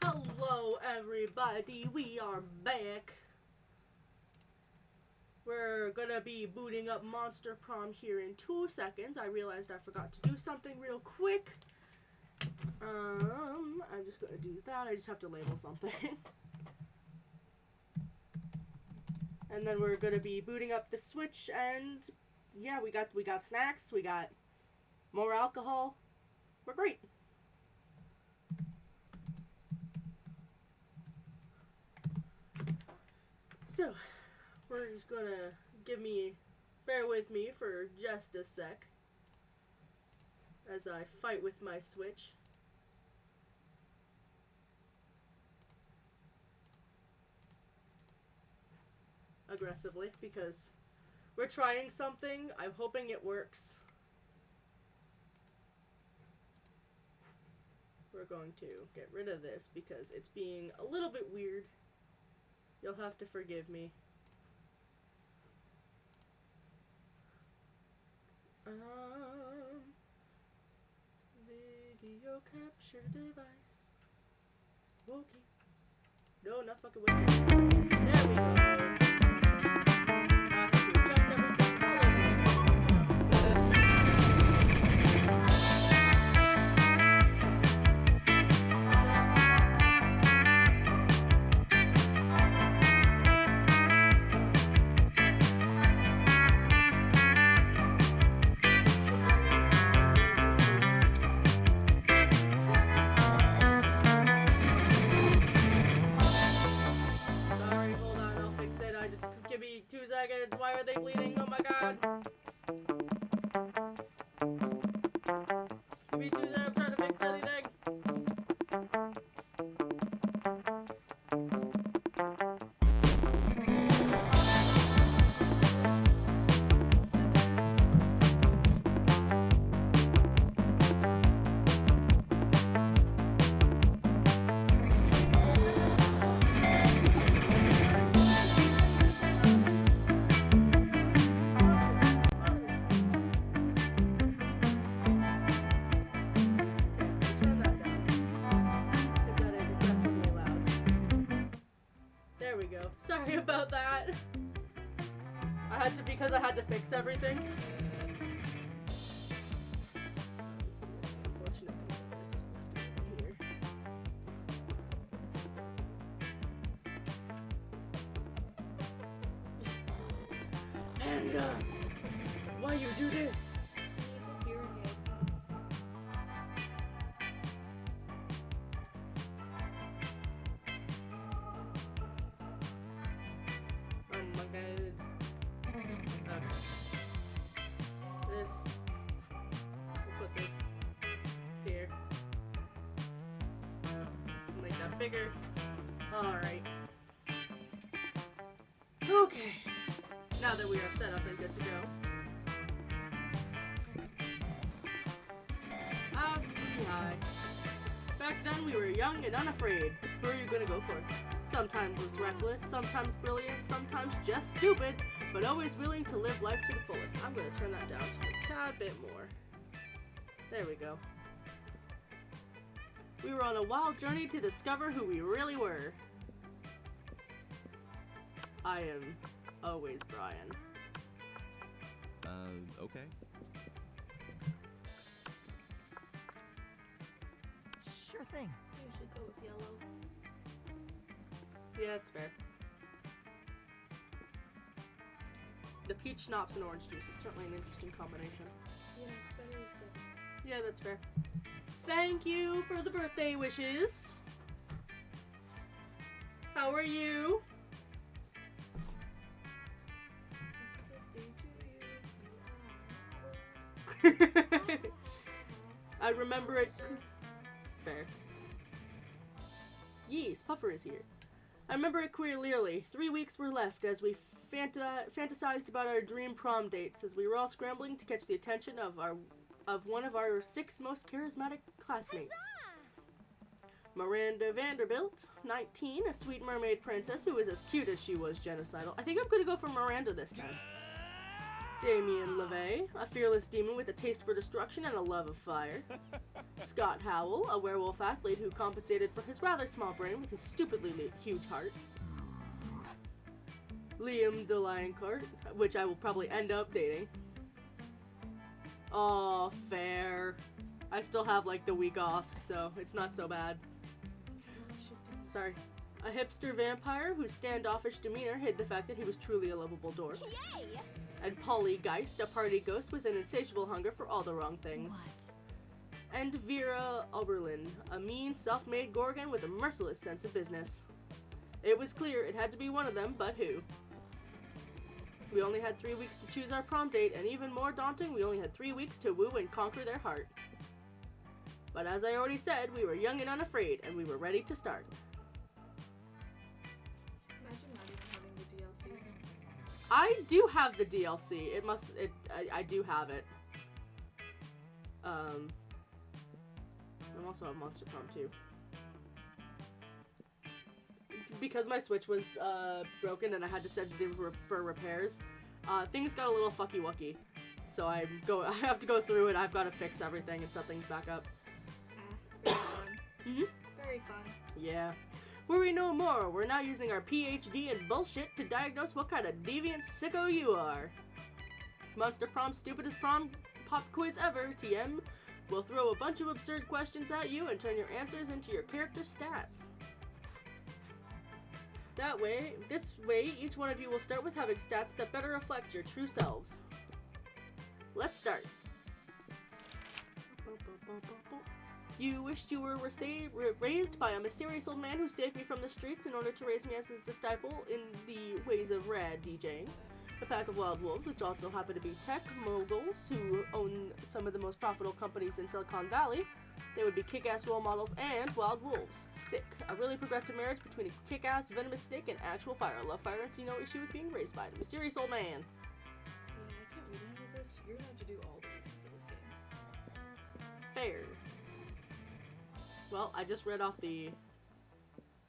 Hello everybody, we are back. We're gonna be booting up Monster Prom here in 2 seconds. I realized I forgot to do something real quick. I'm just gonna do that. I just have to label something. And then we're gonna be booting up the Switch, and yeah, we got snacks, we got more alcohol. We're great. So, we're just gonna bear with me for just a sec as I fight with my Switch. Aggressively, because we're trying something. I'm hoping it works. We're going to get rid of this because it's being a little bit weird. You'll have to forgive me. Video capture device. Okay. No, not fucking with me. There we go. Give me 2 seconds. Why are they bleeding? Oh my god. Give me 2 seconds. I'm trying to fix anything. Sorry about that. Because I had to fix everything. Unfortunately, this is here. Panda! Why you do this? He needs his hearing aids. Bigger. Alright. Okay. Now that we are set up and good to go. Ah, sweetie high. Back then we were young and unafraid. Who are you gonna go for? Sometimes it was reckless, sometimes brilliant, sometimes just stupid, but always willing to live life to the fullest. I'm gonna turn that down just a tad bit more. There we go. We were on a wild journey to discover who we really were. I am always Brian. Okay. Sure thing. I usually go with yellow. Yeah, that's fair. The peach schnapps and orange juice is certainly an interesting combination. Yeah, it's better with it. Yeah, that's fair. Thank you for the birthday wishes. How are you? I remember it. Fair. Yes, Puffer is here. I remember it clearly. 3 weeks were left as we fantasized about our dream prom dates as we were all scrambling to catch the attention of one of our 6 most charismatic classmates. Miranda Vanderbilt, 19, a sweet mermaid princess who is as cute as she was genocidal. I think I'm gonna go for Miranda this time. Damien LeVay, a fearless demon with a taste for destruction and a love of fire. Scott Howell, a werewolf athlete who compensated for his rather small brain with his stupidly huge heart. Liam DeLioncourt, which I will probably end up dating. Oh, fair. I still have like the week off, so it's not so bad. Sorry. A hipster vampire whose standoffish demeanor hid the fact that he was truly a lovable dwarf. Yay! And Polly Geist, a party ghost with an insatiable hunger for all the wrong things. What? And Vera Oberlin, a mean, self-made Gorgon with a merciless sense of business. It was clear it had to be one of them, but who? We only had 3 weeks to choose our prom date, and even more daunting, we only had 3 weeks to woo and conquer their heart. But as I already said, we were young and unafraid, and we were ready to start. Imagine not even having the DLC. I do have the DLC. I do have it. I also have Monster Prom too. Because my Switch was broken and I had to send it in for repairs, things got a little fucky-wucky. So I have to go through it. I've got to fix everything and set things back up. Very fun. Mhm. Very fun. Yeah. Worry no more. We're now using our PhD in bullshit to diagnose what kind of deviant sicko you are. Monster Prom's stupidest prom pop quiz ever, TM. We'll throw a bunch of absurd questions at you and turn your answers into your character stats. This way, each one of you will start with having stats that better reflect your true selves. Let's start. You wished you were raised by a mysterious old man who saved me from the streets in order to raise me as his disciple in the ways of rad DJing. A pack of wild wolves, which also happen to be tech moguls who own some of the most profitable companies in Silicon Valley. They would be kick-ass role models and wild wolves. Sick. A really progressive marriage between a kick-ass venomous snake and actual fire. I love fire and see no issue with being raised by the mysterious old man. See, I can't read any of this. You're gonna have to do all the reading for this game. Fair. Well, I just read off the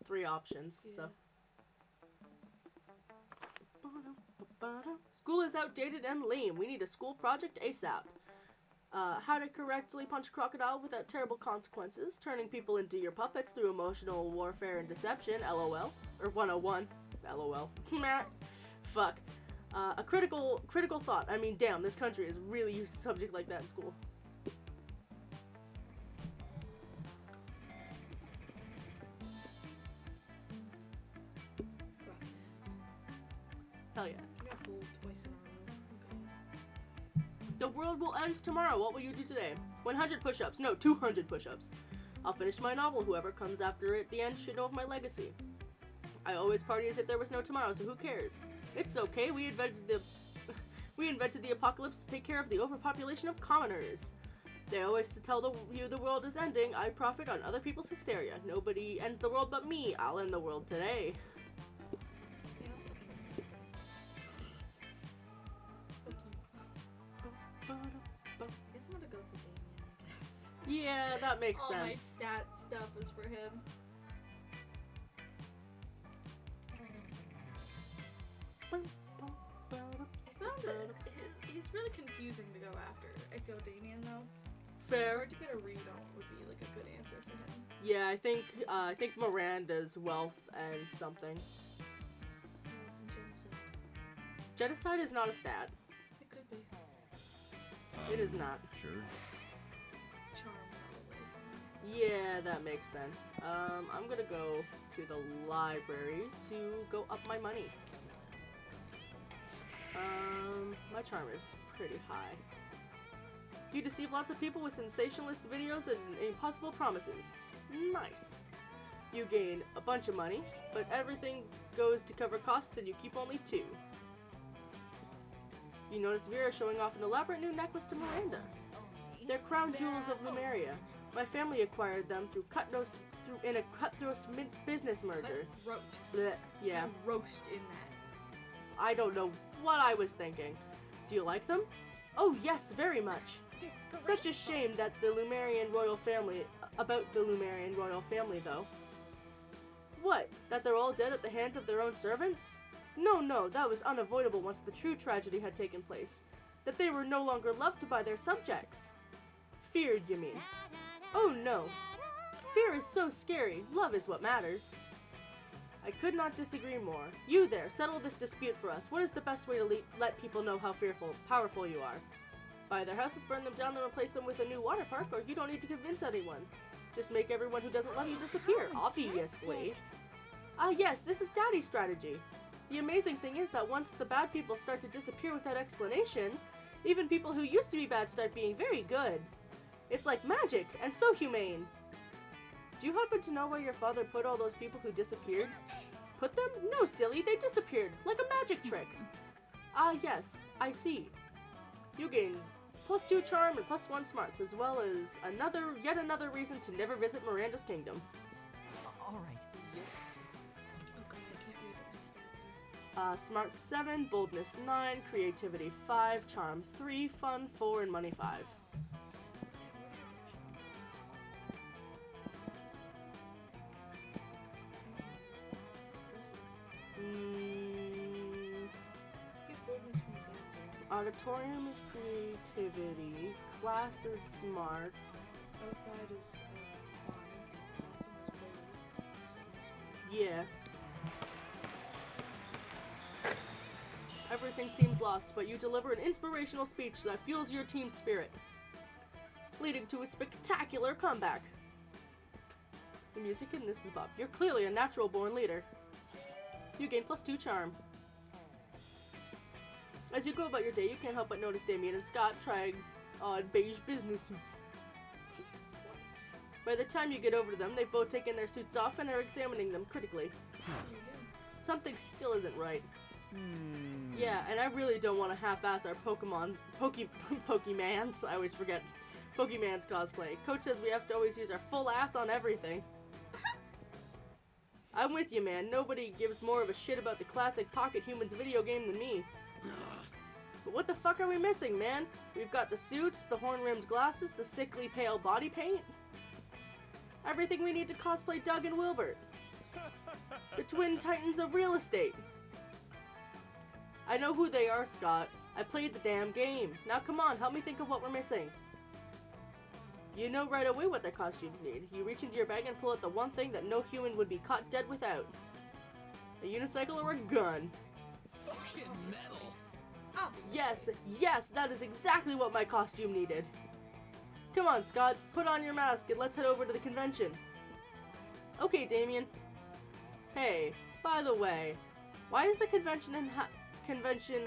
3 options, so. School is outdated and lame. We need a school project ASAP. How to correctly punch a crocodile without terrible consequences. Turning people into your puppets through emotional warfare and deception. LOL. Or 101. LOL. Fuck. A critical thought. I mean, damn, this country is really used to a subject like that in school. Hell yeah. I got fooled twice in a row. Oh god. The world will end tomorrow. What will you do today? 100 push-ups. No, 200 push-ups. I'll finish my novel. Whoever comes after it at the end should know of my legacy. I always party as if there was no tomorrow, so who cares? It's okay. We invented the apocalypse to take care of the overpopulation of commoners. They always tell you the world is ending. I profit on other people's hysteria. Nobody ends the world but me. I'll end the world today. Yeah, fuck you. I guess I'm gonna go for Damien, I guess. Yeah, that makes All my sense. stat stuff is for him. I found that he's really confusing to go after. I feel Damien though. Fair. Hard to get a read on would be like a good answer for him. Yeah, I think Miranda's wealth and something. Genocide. Genocide is not a stat. It could be. It is not. Sure. Charm probably. Yeah, that makes sense. I'm gonna go to the library to go up my money. My charm is pretty high. You deceive lots of people with sensationalist videos and impossible promises. Nice. You gain a bunch of money, but everything goes to cover costs and you keep only 2. You notice Vera showing off an elaborate new necklace to Miranda. They're crown jewels of Lumeria. My family acquired them through in a cutthroat business merger. Cutthroat. Blech. Yeah. There's no roast in that. I don't know what I was thinking. Do you like them? Oh yes, very much. Such a shame that the Lumerian royal family, about the Lumerian royal family though. What? That they're all dead at the hands of their own servants? No, that was unavoidable once the true tragedy had taken place. That they were no longer loved by their subjects. Feared, you mean? Oh no. Fear is so scary. Love is what matters. I could not disagree more. You there, settle this dispute for us. What is the best way to let people know how powerful you are? Buy their houses, burn them down, then replace them with a new water park, or you don't need to convince anyone. Just make everyone who doesn't love you disappear, obviously. Yes, this is Daddy's strategy. The amazing thing is that once the bad people start to disappear without explanation, even people who used to be bad start being very good. It's like magic, and so humane. Do you happen to know where your father put all those people who disappeared? Put them? No, silly, they disappeared, like a magic trick. Yes, I see. You gain +2 charm and +1 smarts, as well as yet another reason to never visit Miranda's kingdom. Alright. Oh god, I can't read what my stats are. Smart 7, boldness 9, creativity 5, charm 3, fun 4, and money 5. Let's get boldness from the back there. Auditorium is creativity, class is smarts. Outside is fun. Bathroom is bold. So it must be. Yeah. Everything seems lost, but you deliver an inspirational speech that fuels your team's spirit, leading to a spectacular comeback. The music in this is Bob. You're clearly a natural-born leader. You gain +2 charm. As you go about your day, you can't help but notice Damien and Scott trying on beige business suits. By the time you get over to them, they've both taken their suits off and are examining them critically. Something still isn't right. Yeah, and I really don't want to half-ass our Pokemans. I always forget. Pokemon's cosplay. Coach says we have to always use our full ass on everything. I'm with you, man. Nobody gives more of a shit about the classic Pocket Humans video game than me. But what the fuck are we missing, man? We've got the suits, the horn-rimmed glasses, the sickly pale body paint. Everything we need to cosplay Doug and Wilbert. The twin titans of real estate. I know who they are, Scott. I played the damn game. Now come on, help me think of what we're missing. You know right away what their costumes need. You reach into your bag and pull out the one thing that no human would be caught dead without. A unicycle or a gun. Fucking metal. Yes, that is exactly what my costume needed. Come on, Scott, put on your mask and let's head over to the convention. Okay, Damien. Hey, by the way, why is the convention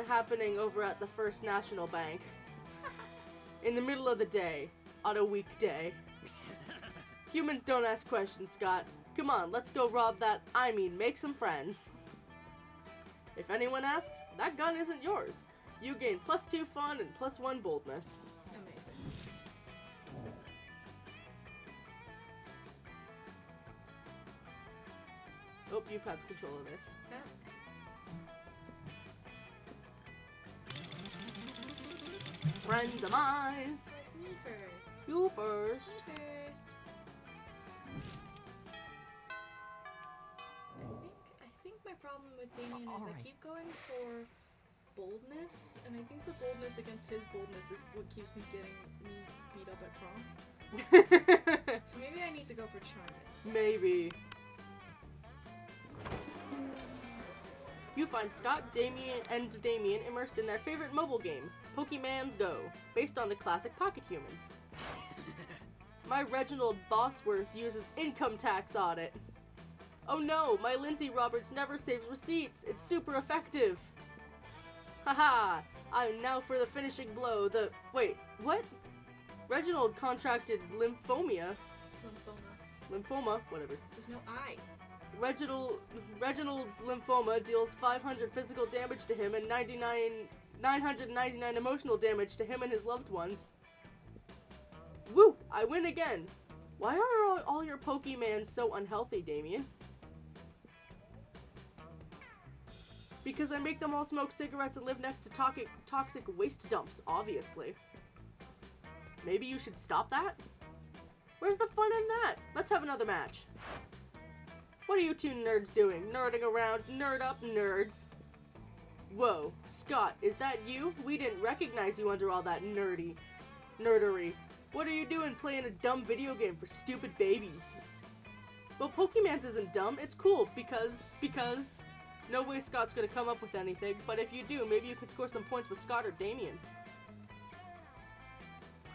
happening over at the First National Bank? In the middle of the day, on a weekday. Humans don't ask questions, Scott. Come on, let's go rob make some friends. If anyone asks, that gun isn't yours. You gain +2 fun and +1 boldness. Amazing. Hope you've had control of this. Huh? Randomize. So it's me first. You first. I think my problem with Damien is I Alright. keep going for boldness, and I think the boldness against his boldness is what keeps me getting beat up at prom. So maybe I need to go for charm instead. Maybe. You find Scott, Damien immersed in their favorite mobile game, Pokemans Go, based on the classic Pocket Humans. My Reginald Bosworth uses income tax audit. Oh no, my Lindsay Roberts never saves receipts. It's super effective. Haha, I'm now for the finishing blow. Wait, what? Reginald contracted lymphoma, whatever. There's no I. Reginald's lymphoma deals 500 physical damage to him and 999 emotional damage to him and his loved ones. Woo! I win again! Why are all your Pokemans so unhealthy, Damien? Because I make them all smoke cigarettes and live next to toxic waste dumps, obviously. Maybe you should stop that? Where's the fun in that? Let's have another match. What are you two nerds doing? Nerding around? Nerd up, nerds. Whoa, Scott, is that you? We didn't recognize you under all that nerdery. What are you doing playing a dumb video game for stupid babies? Well, Pokemans isn't dumb. It's cool because no way Scott's gonna come up with anything. But if you do, maybe you could score some points with Scott or Damien.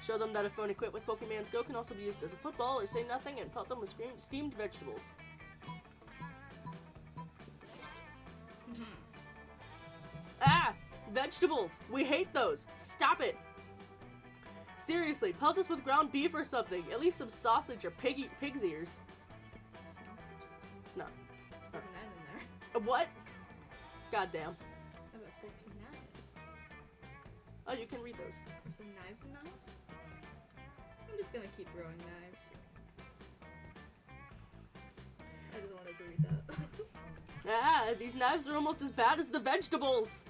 Show them that a phone equipped with Pokemon's Go can also be used as a football, or say nothing and pelt them with steamed vegetables. Ah! Vegetables! We hate those! Stop it! Seriously, pelt us with ground beef or something. At least some sausage or pig's ears. Sausages. Snot. Isn't that in there? What? Goddamn. How about forks and knives? Oh, you can read those. Some knives and knives? I'm just gonna keep throwing knives. I just wanted to read that. Ah, these knives are almost as bad as the vegetables.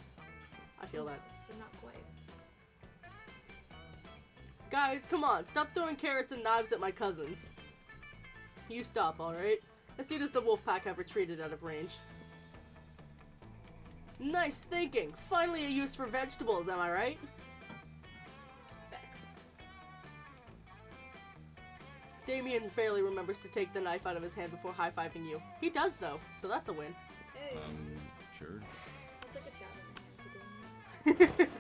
I feel that. But not quite. Guys, come on, stop throwing carrots and knives at my cousins. You stop, alright? As soon as the wolf pack have retreated out of range. Nice thinking! Finally a use for vegetables, am I right? Facts. Damien barely remembers to take the knife out of his hand before high-fiving you. He does, though, so that's a win. Hey, Sure. I'll take a stab in the hand for Damien.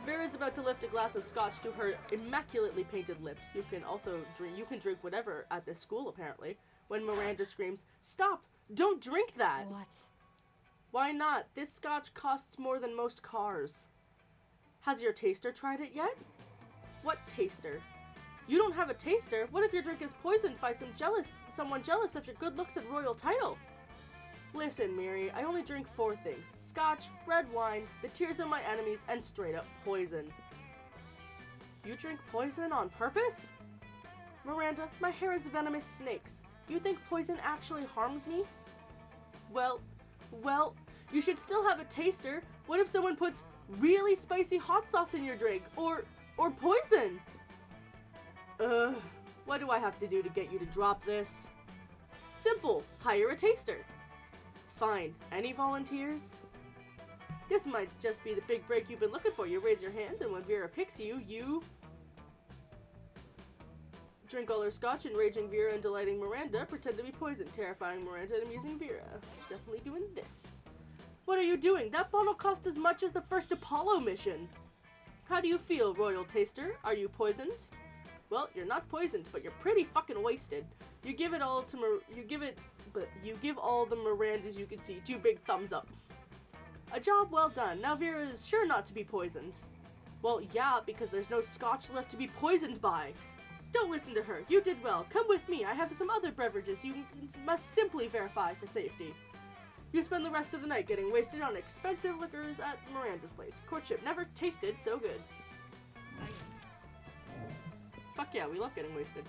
Vera's about to lift a glass of scotch to her immaculately painted lips. You can also drink whatever at this school, apparently. When Miranda screams, "Stop! Don't drink that!" What? Why not? This scotch costs more than most cars. Has your taster tried it yet? What taster? You don't have a taster? What if your drink is poisoned by someone jealous of your good looks and royal title? Listen, Miri, I only drink 4 things. Scotch, red wine, the tears of my enemies, and straight up poison. You drink poison on purpose? Miranda, my hair is venomous snakes. You think poison actually harms me? Well, you should still have a taster. What if someone puts really spicy hot sauce in your drink? Or poison? What do I have to do to get you to drop this? Simple, hire a taster. Fine, any volunteers? This might just be the big break you've been looking for. You raise your hand, and when Vera picks you, you drink all her scotch, enraging Vera and delighting Miranda, pretend to be poisoned, terrifying Miranda and amusing Vera. Definitely doing this. What are you doing? That bottle cost as much as the first Apollo mission. How do you feel, Royal Taster? Are you poisoned? Well, you're not poisoned, but you're pretty fucking wasted. You give all the Mirandas you can see 2 big thumbs up. A job well done. Now Vera is sure not to be poisoned. Well, yeah, because there's no scotch left to be poisoned by. Don't listen to her. You did well. Come with me. I have some other beverages you must simply verify for safety. You spend the rest of the night getting wasted on expensive liquors at Miranda's place. Courtship never tasted so good. Fuck yeah, we love getting wasted.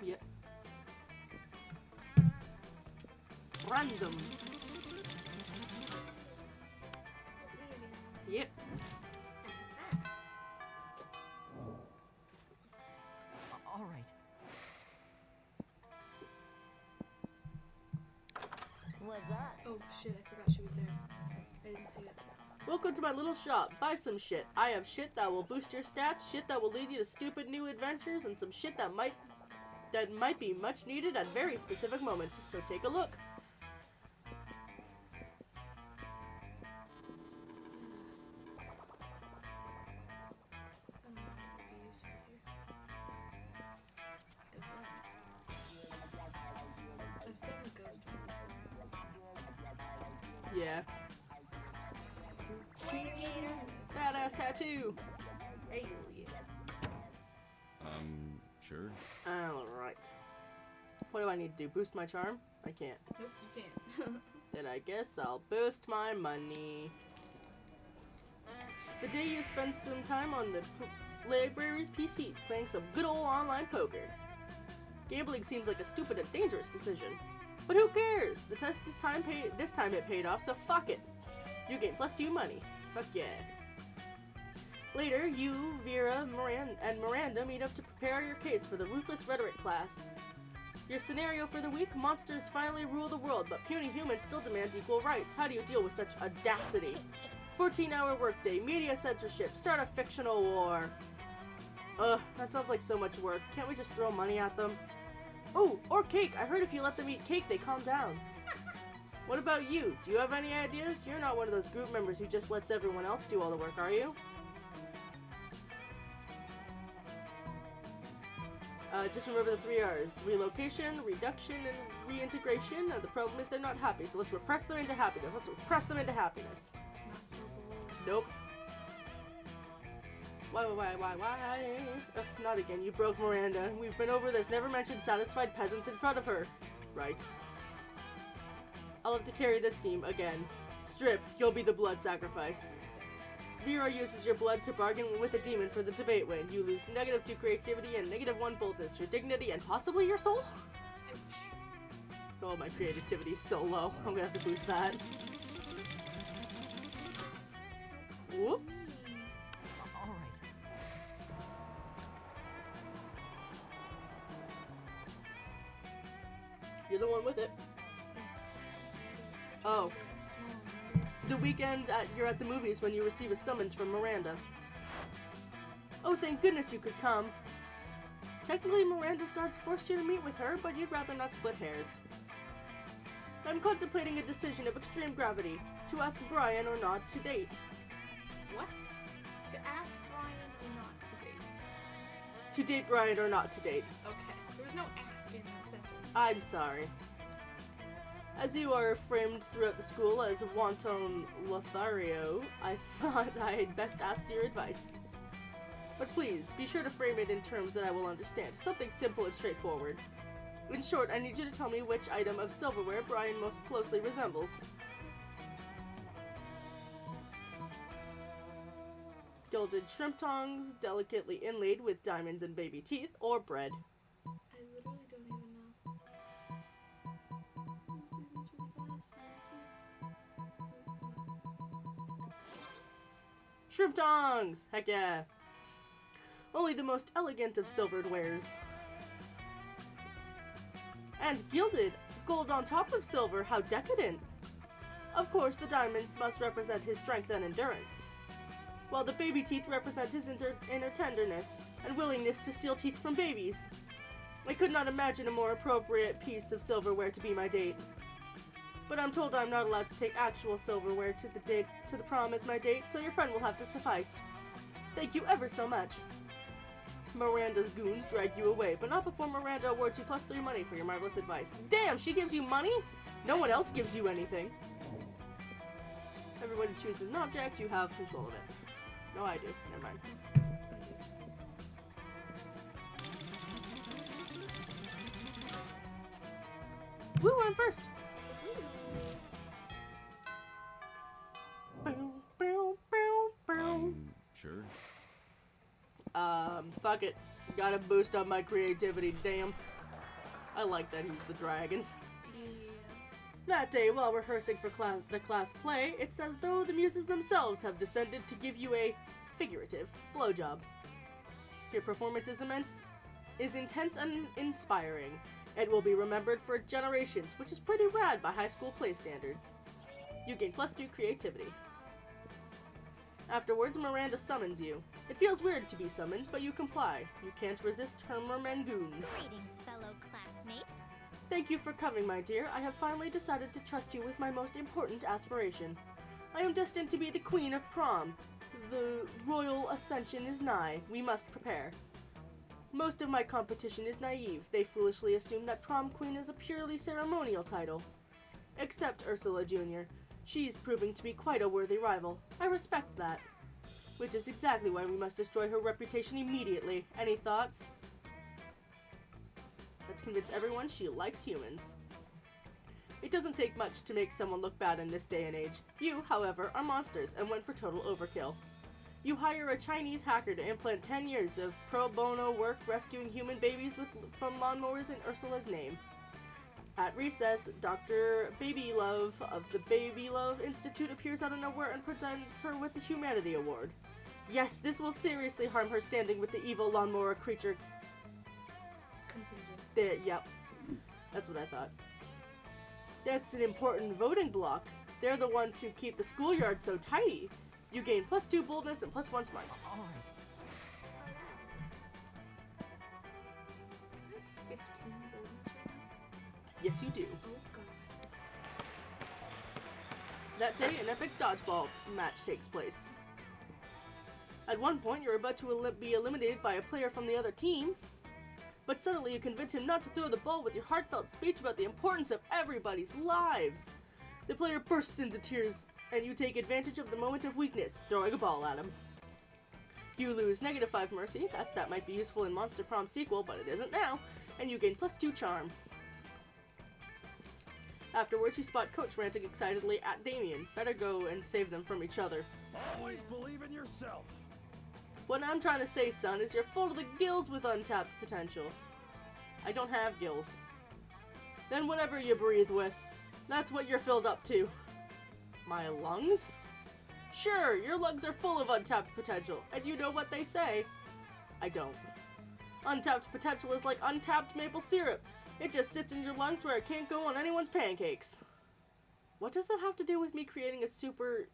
Yep. Random. Yep. All right. What's up? Oh shit, I forgot she was there. I didn't see it. Welcome to my little shop. Buy some shit. I have shit that will boost your stats, shit that will lead you to stupid new adventures, and some shit that might be much needed at very specific moments. So take a look. I don't know what would be useful here. I've done the ghost one. Yeah. Badass tattoo. Hey, Sure. Alright. What do I need to do? Boost my charm? I can't. nope, you can't. Then I guess I'll boost my money. The day you spend some time on the library's PCs playing some good old online poker. Gambling seems like a stupid and dangerous decision. But who cares? The test this time it paid off, so fuck it. You gain +2 money. Fuck yeah. Later, you, Vera, and Miranda meet up to prepare your case for the Ruthless Rhetoric class. Your scenario for the week: monsters finally rule the world, but puny humans still demand equal rights. How do you deal with such audacity? 14-hour workday, media censorship, start a fictional war. Ugh, that sounds like so much work. Can't we just throw money at them? Oh, or cake. I heard if you let them eat cake, they calm down. What about you? Do you have any ideas? You're not one of those group members who just lets everyone else do all the work, are you? Just remember the 3 R's. Relocation, reduction, and reintegration. The problem is they're not happy, so let's repress them into happiness. Let's repress them into happiness. Not so bold. Nope. Why? Ugh, not again. You broke Miranda. We've been over this. Never mentioned satisfied peasants in front of her. Right. I'll have to carry this team again. Strip, you'll be the blood sacrifice. Vera uses your blood to bargain with a demon for the debate win. You lose -2 creativity and -1 boldness, your dignity, and possibly your soul? Ouch. Oh, my creativity's so low. I'm gonna have to boost that. Whoop. All right. You're the one with it. Oh. The weekend you're at the movies when you receive a summons from Miranda. Oh, thank goodness you could come. Technically, Miranda's guards forced you to meet with her, but you'd rather not split hairs. I'm contemplating a decision of extreme gravity. To ask Brian or not to date. What? To ask Brian or not to date? To date Brian or not to date. Okay. There was no ask in that sentence. I'm sorry. As you are framed throughout the school as wanton Lothario, I thought I'd best ask your advice. But please, be sure to frame it in terms that I will understand. Something simple and straightforward. In short, I need you to tell me which item of silverware Brian most closely resembles. Gilded shrimp tongs, delicately inlaid with diamonds and baby teeth, or bread. I literally don't even know. Let's do this really fast. Shrimp tongs! Heck yeah! Only the most elegant of silvered wares. And gilded! Gold on top of silver, how decadent! Of course, the diamonds must represent his strength and endurance, while the baby teeth represent his inner tenderness and willingness to steal teeth from babies. I could not imagine a more appropriate piece of silverware to be my date. But I'm told I'm not allowed to take actual silverware to the prom as my date, so your friend will have to suffice. Thank you ever so much. Miranda's goons drag you away, but not before Miranda awards you +3 money for your marvelous advice. Damn, she gives you money? No one else gives you anything. Everyone chooses an object, you have control of it. No, I do. Never mind. Woo, I'm first! Sure. Fuck it. Gotta boost up my creativity, damn. I like that he's the dragon. Yeah. That day, while rehearsing for the class play, it's as though the muses themselves have descended to give you a figurative blowjob. Your performance is intense and inspiring. It will be remembered for generations, which is pretty rad by high school play standards. You gain +2 creativity. Afterwards, Miranda summons you. It feels weird to be summoned, but you comply. You can't resist her merman goons. Greetings, fellow classmate. Thank you for coming, my dear. I have finally decided to trust you with my most important aspiration. I am destined to be the queen of prom. The royal ascension is nigh. We must prepare. Most of my competition is naive. They foolishly assume that prom queen is a purely ceremonial title. Except Ursula Jr. She's proving to be quite a worthy rival. I respect that. Which is exactly why we must destroy her reputation immediately. Any thoughts? Let's convince everyone she likes humans. It doesn't take much to make someone look bad in this day and age. You, however, are monsters and went for total overkill. You hire a Chinese hacker to implant 10 years of pro bono work rescuing human babies from lawnmowers in Ursula's name. At recess, Dr. Babylove of the Babylove Institute appears out of nowhere and presents her with the Humanity Award. Yes, this will seriously harm her standing with the evil lawnmower creature. Contingent. There, yep. That's what I thought. That's an important voting bloc. They're the ones who keep the schoolyard so tidy. You gain +2 boldness and +1 smarts. All right. I have 15 boldness right now? Yes, you do. Oh god. That day, an epic dodgeball match takes place. At one point, you're about to be eliminated by a player from the other team, but suddenly you convince him not to throw the ball with your heartfelt speech about the importance of everybody's lives. The player bursts into tears, and you take advantage of the moment of weakness, throwing a ball at him. You lose -5 mercy. That stat might be useful in Monster Prom sequel, but it isn't now, and you gain +2 charm. Afterwards, you spot Coach ranting excitedly at Damien. Better go and save them from each other. Always believe in yourself. What I'm trying to say, son, is you're full to the gills with untapped potential. I don't have gills. Then whatever you breathe with, that's what you're filled up to. My lungs? Sure, your lungs are full of untapped potential, and you know what they say. I don't. Untapped potential is like untapped maple syrup. It just sits in your lungs where it can't go on anyone's pancakes. What does that have to do with me creating a super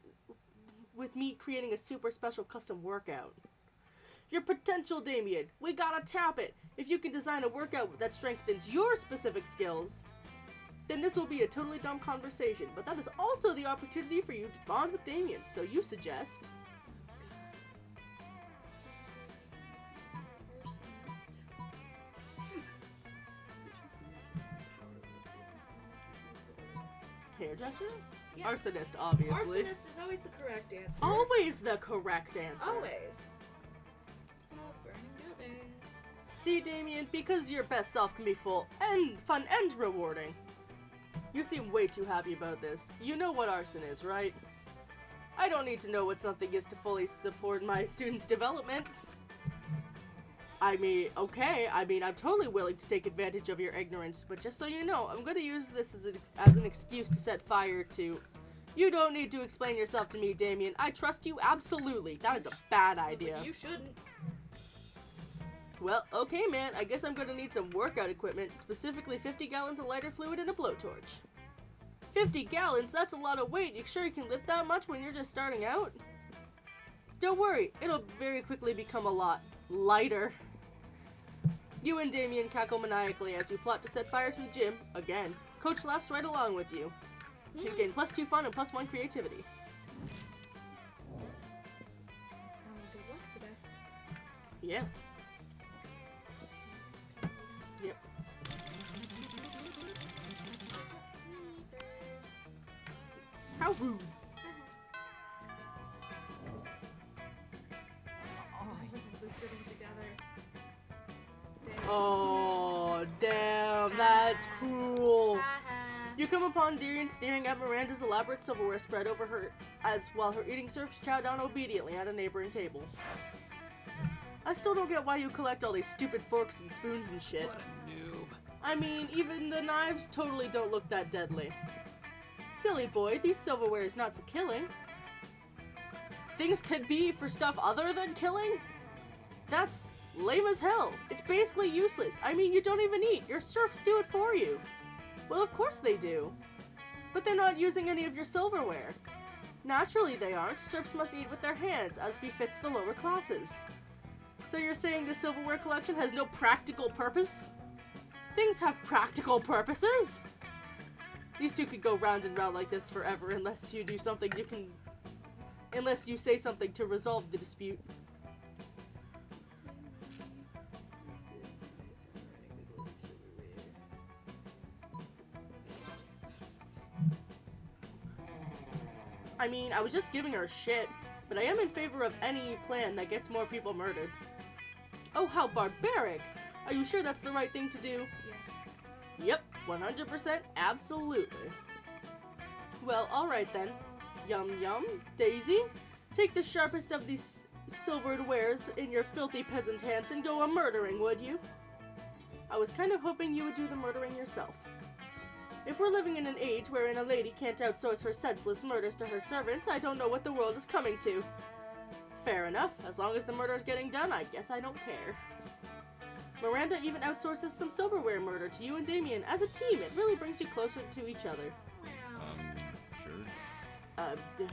special custom workout? Your potential, Damien. We gotta tap it. If you can design a workout that strengthens your specific skills, then this will be a totally dumb conversation, but that is also the opportunity for you to bond with Damien, so you suggest... Hairdresser? Yeah. Arsonist, obviously. Arsonist is always the correct answer. Always the correct answer. Always. Oh, burning buildings. See, Damien, because your best self can be full and fun and rewarding. You seem way too happy about this. You know what arson is, right? I don't need to know what something is to fully support my students' development. I mean, okay, I'm totally willing to take advantage of your ignorance, but just so you know, I'm gonna use this as an excuse to set fire to... You don't need to explain yourself to me, Damien. I trust you absolutely. That is a bad idea. You shouldn't. Well, okay, man. I guess I'm gonna need some workout equipment, specifically 50 gallons of lighter fluid and a blowtorch. 50 gallons? That's a lot of weight. You sure you can lift that much when you're just starting out? Don't worry. It'll very quickly become a lot lighter. You and Damien cackle maniacally as you plot to set fire to the gym. Again, Coach laughs right along with you. You gain +2 fun and +1 creativity. Good luck today. Yeah. Yep. How rude. All right. They're sitting together. Oh, damn, that's cruel. Haha. You come upon Darian staring at Miranda's elaborate silverware spread over her while her eating servers chow down obediently at a neighboring table. I still don't get why you collect all these stupid forks and spoons and shit. What a noob. I mean, even the knives totally don't look that deadly. Silly boy, these silverware is not for killing. Things could be for stuff other than killing? That's lame as hell. It's basically useless. I mean, you don't even eat. Your serfs do it for you. Well, of course they do. But they're not using any of your silverware. Naturally they aren't. Serfs must eat with their hands, as befits the lower classes. So you're saying the silverware collection has no practical purpose? Things have practical purposes? These two could go round and round like this forever unless you do something unless you say something to resolve the dispute. I mean, I was just giving her shit, but I am in favor of any plan that gets more people murdered. Oh, how barbaric! Are you sure that's the right thing to do? Yeah. Yep, 100% absolutely. Well, alright then. Yum yum. Daisy, take the sharpest of these silvered wares in your filthy peasant hands and go a-murdering, would you? I was kind of hoping you would do the murdering yourself. If we're living in an age wherein a lady can't outsource her senseless murders to her servants, I don't know what the world is coming to. Fair enough. As long as the murder's getting done, I guess I don't care. Miranda even outsources some silverware murder to you and Damien. As a team, it really brings you closer to each other. Wow. Sure. D-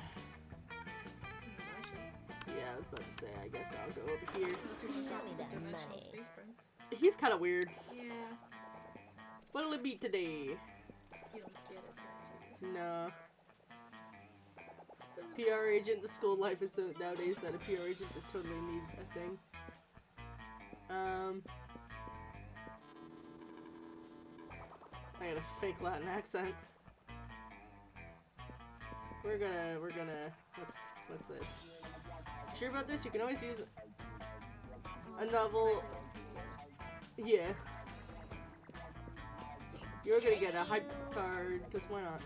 about to say, I guess I'll go over here. Show me that Dimensional money. Space Prince. He's kind of weird. Yeah. What'll it be today? You don't get it, do you? No. PR agent, the school life is so nowadays that a PR agent just totally needs a thing. I got a fake Latin accent. We're gonna, what's this? Sure about this? You can always use a novel. Yeah. You're gonna get a hype card, because why not?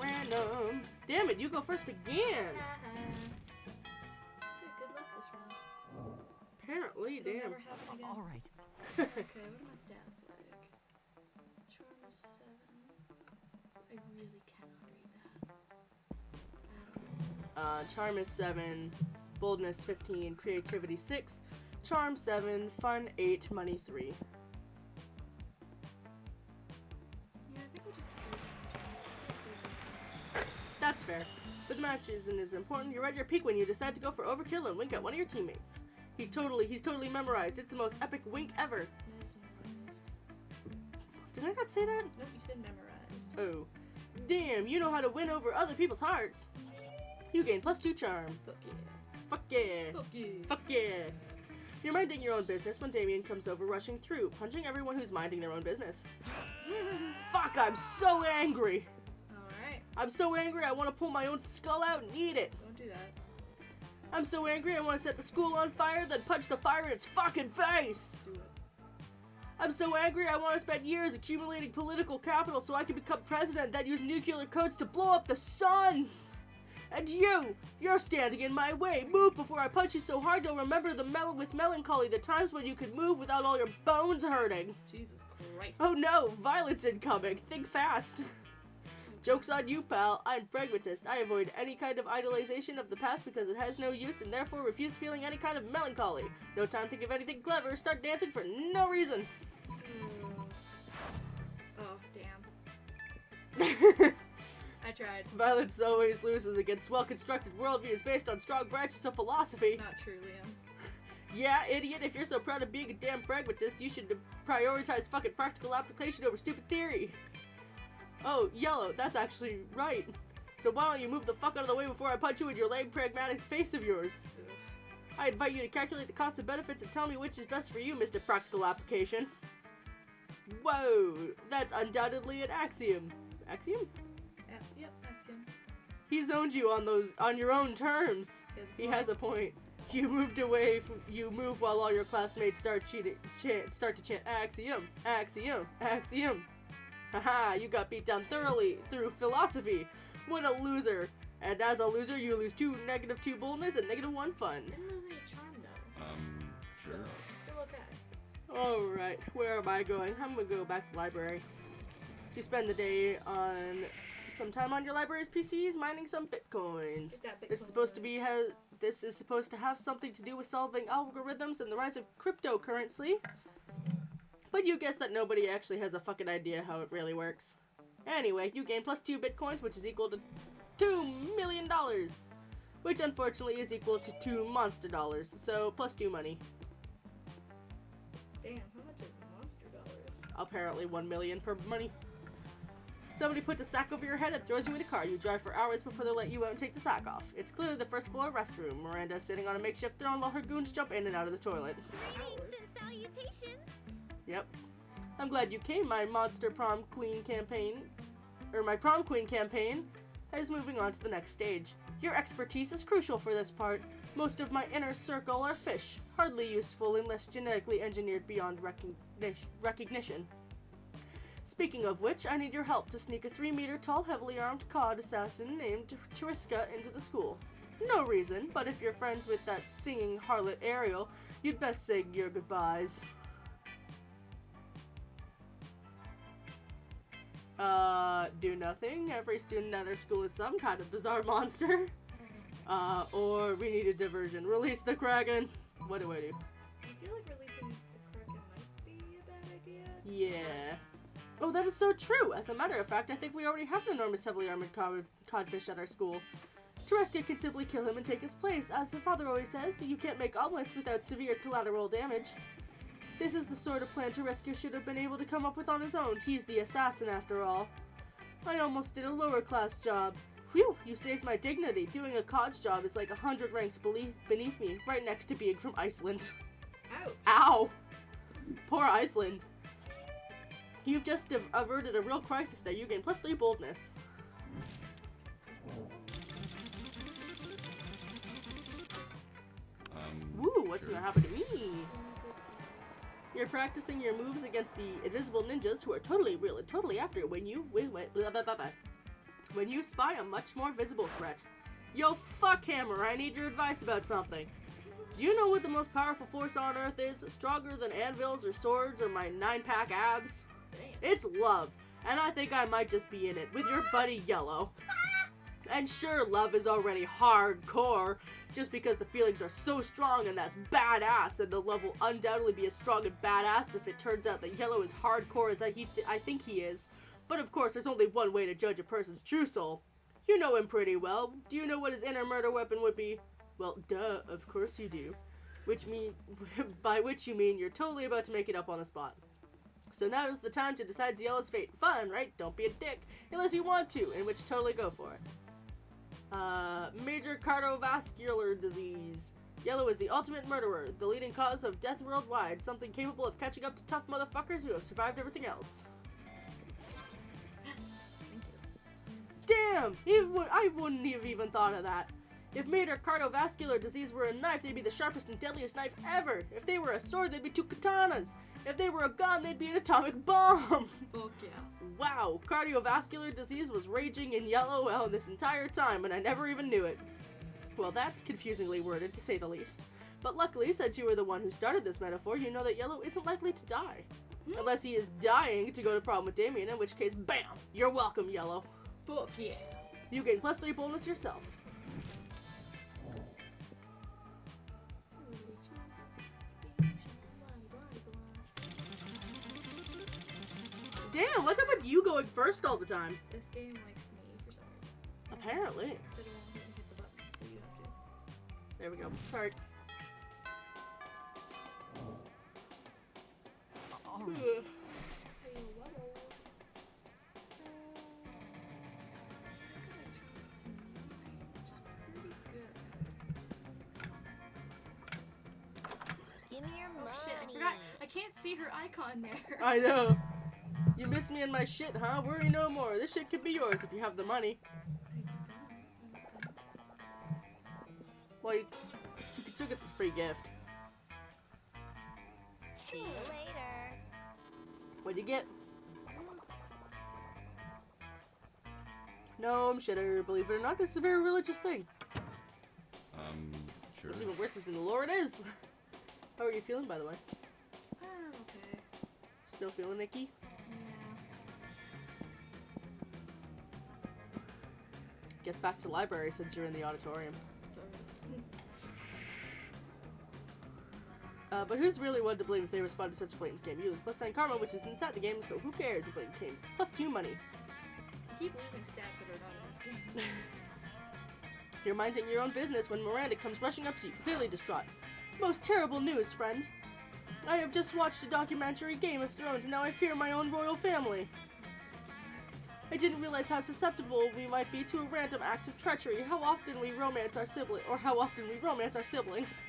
Random. Damn it, you go first again! Good luck this round. Apparently, It'll damn. never happen again. All right. Okay, what are my stats like? Charm is 7. I really cannot read that. Charm is 7, boldness 15, creativity 6, charm 7, fun 8, money 3. Yeah, I think we'll just keep it. That's fair. But the match isn't as important. You're at your peak when you decide to go for overkill and wink at one of your teammates. He's totally memorized. It's the most epic wink ever. Mesmerized. Did I not say that? Nope, you said memorized. Oh. Damn, you know how to win over other people's hearts. You gain +2 charm. Fuck yeah. Fuck yeah. Fuck yeah. Fuck yeah. You're minding your own business when Damien comes over rushing through, punching everyone who's minding their own business. Fuck, I'm so angry. Alright, I'm so angry I want to pull my own skull out and eat it. don't do that. I'm so angry I want to set the school on fire, then punch the fire in its fucking face. Do it. I'm so angry I want to spend years accumulating political capital so I can become president, then use nuclear codes to blow up the sun. And you're standing in my way. Move before I punch you so hard you'll remember with melancholy the times when you could move without all your bones hurting. Jesus Christ. Oh no, violence incoming. Think fast. Joke's on you, pal. I'm pragmatist. I avoid any kind of idolization of the past because it has no use and therefore refuse feeling any kind of melancholy. No time to think of anything clever. Start dancing for no reason. Oh, damn. I tried. Violence always loses against well-constructed worldviews based on strong branches of philosophy. It's not true, Liam. Yeah, idiot, if you're so proud of being a damn pragmatist, you should prioritize fucking practical application over stupid theory. Oh, yellow, that's actually right. So why don't you move the fuck out of the way before I punch you in your lame pragmatic face of yours? Oof. I invite you to calculate the cost and benefits and tell me which is best for you, Mr. Practical Application. Whoa, that's undoubtedly an axiom. Axiom? Yep, axiom. He's owned you on your own terms. He has a point. You move while all your classmates start to chant axiom, axiom, axiom. Haha, you got beat down thoroughly through philosophy. What a loser. And as a loser, you lose -2 boldness and -1 fun. Didn't lose any charm though. Sure. So, still okay. Alright, where am I going? I'm gonna go back to the library. To spend the day on some time on your library's PCs mining some bitcoins. Get that This is Bitcoin supposed to money. this is supposed to have something to do with solving algorithms and the rise of cryptocurrency. But you guess that nobody actually has a fucking idea how it really works. Anyway, you gain +2 bitcoins, which is equal to $2 million. Which unfortunately is equal to 2 monster dollars, so +2 money. Damn, how much is monster dollars? Apparently 1 million per money. Somebody puts a sack over your head and throws you in a car. You drive for hours before they let you out and take the sack off. It's clearly the first floor restroom. Miranda sitting on a makeshift throne while her goons jump in and out of the toilet. Greetings and salutations. Yep. I'm glad you came. My prom queen campaign is moving on to the next stage. Your expertise is crucial for this part. Most of my inner circle are fish, hardly useful unless genetically engineered beyond recognition. Speaking of which, I need your help to sneak a 3-meter tall, heavily armed cod assassin named Tariska into the school. No reason, but if you're friends with that singing harlot Ariel, you'd best sing your goodbyes. Do nothing. Every student at our school is some kind of bizarre monster. Or we need a diversion. Release the Kraken. What do I do? I feel like releasing the Kraken might be a bad idea. Yeah. Oh, that is so true. As a matter of fact, I think we already have an enormous heavily armored codfish at our school. Tereska can simply kill him and take his place. As her father always says, you can't make omelets without severe collateral damage. This is the sort of plan Tereska should have been able to come up with on his own. He's the assassin after all. I almost did a lower class job. Whew, you saved my dignity. Doing a cod's job is like 100 ranks beneath me, right next to being from Iceland. Ouch. Ow! Poor Iceland. You've just averted a real crisis there. You gain +3 boldness. Woo, what's gonna happen to me? You're practicing your moves against the invisible ninjas who are totally real and totally after you when you when you spy a much more visible threat. Yo, fuck Hammer, I need your advice about something. Do you know what the most powerful force on Earth is? Stronger than anvils or swords or my 9-pack abs? Damn. It's love, and I think I might just be in it with your buddy Yellow. And sure, love is already hardcore, just because the feelings are so strong and that's badass, and the love will undoubtedly be as strong and badass if it turns out that Yellow is hardcore as I think he is. But of course, there's only one way to judge a person's true soul. You know him pretty well. Do you know what his inner murder weapon would be? Well, duh, of course you do. By which you mean you're totally about to make it up on the spot. So now's the time to decide Yellow's fate. Fun, right? Don't be a dick. Unless you want to, in which totally go for it. Major cardiovascular disease. Yellow is the ultimate murderer, the leading cause of death worldwide, something capable of catching up to tough motherfuckers who have survived everything else. Yes. Thank you. Damn! I wouldn't have even thought of that. If major cardiovascular disease were a knife, they'd be the sharpest and deadliest knife ever. If they were a sword, they'd be 2 katanas. If they were a gun, they'd be an atomic bomb. Fuck yeah. Wow, cardiovascular disease was raging in Yellow this entire time, and I never even knew it. Well, that's confusingly worded, to say the least. But luckily, since you were the one who started this metaphor, you know that Yellow isn't likely to die. Unless he is dying to go to prom with Damien, in which case, bam! You're welcome, Yellow. Fuck yeah. You gain +3 bonus yourself. Damn, what's up with you going first all the time? This game likes me for some reason. Apparently. So it won't let me hit the button, so you have to. There we go. Sorry. All right. Ugh. Hey, whoa. Give me your Oh money. shit, I forgot. I can't see her icon there. I know. You missed me in my shit, huh? Worry no more. This shit could be yours if you have the money. I don't. Well, you can still get the free gift. See you later. What'd you get? Gnome shitter. Believe it or not, this is a very religious thing. Sure. What's even worse is in the lore it is. How are you feeling, by the way? Okay. Still feeling icky? Guess back to library since you're in the auditorium. But who's really one to blame if they respond to such a blatant scam? You lose +9 karma, which is inside the game, so who cares? A blatant game. +2 money. I keep losing stats that are not in this game. You're minding your own business when Miranda comes rushing up to you, clearly distraught. Most terrible news, friend. I have just watched a documentary, Game of Thrones, and now I fear my own royal family. I didn't realize how susceptible we might be to random acts of treachery. How often we romance our siblings.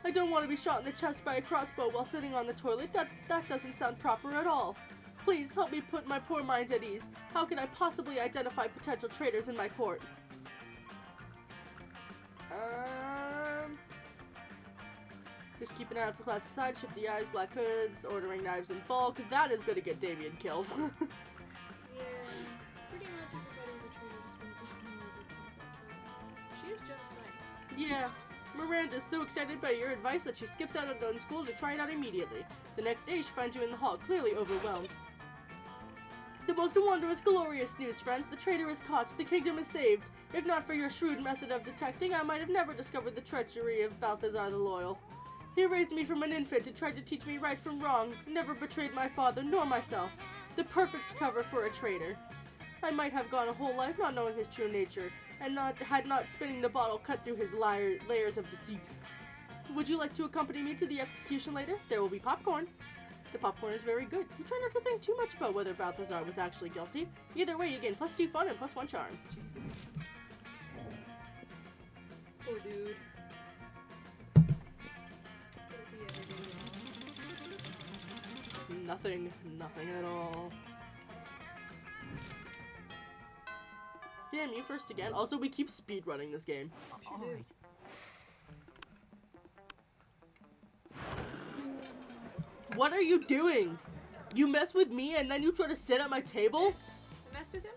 I don't want to be shot in the chest by a crossbow while sitting on the toilet. That doesn't sound proper at all. Please help me put my poor mind at ease. How can I possibly identify potential traitors in my court? Just keep an eye out for classic side, shifty eyes, black hoods, ordering knives in bulk. That is gonna get Damien killed. Yeah, pretty much everybody's a traitor just when the She is genocide. Yeah, Miranda's so excited by your advice that she skips out of school to try it out immediately. The next day, she finds you in the hall, clearly overwhelmed. The most wondrous, glorious news, friends. The traitor is caught. The kingdom is saved. If not for your shrewd method of detecting, I might have never discovered the treachery of Balthazar the Loyal. He raised me from an infant and tried to teach me right from wrong, never betrayed my father nor myself. The perfect cover for a traitor. I might have gone a whole life not knowing his true nature, and had not spinning the bottle cut through his layers of deceit. Would you like to accompany me to the execution later? There will be popcorn. The popcorn is very good. You try not to think too much about whether Balthazar was actually guilty. Either way, you gain +2 fun and +1 charm. Jesus. Poor dude. What did he ever do? Nothing at all. Damn, you first again. Also, we keep speedrunning this game. All right. What are you doing? You mess with me and then you try to sit at my table? I messed with him?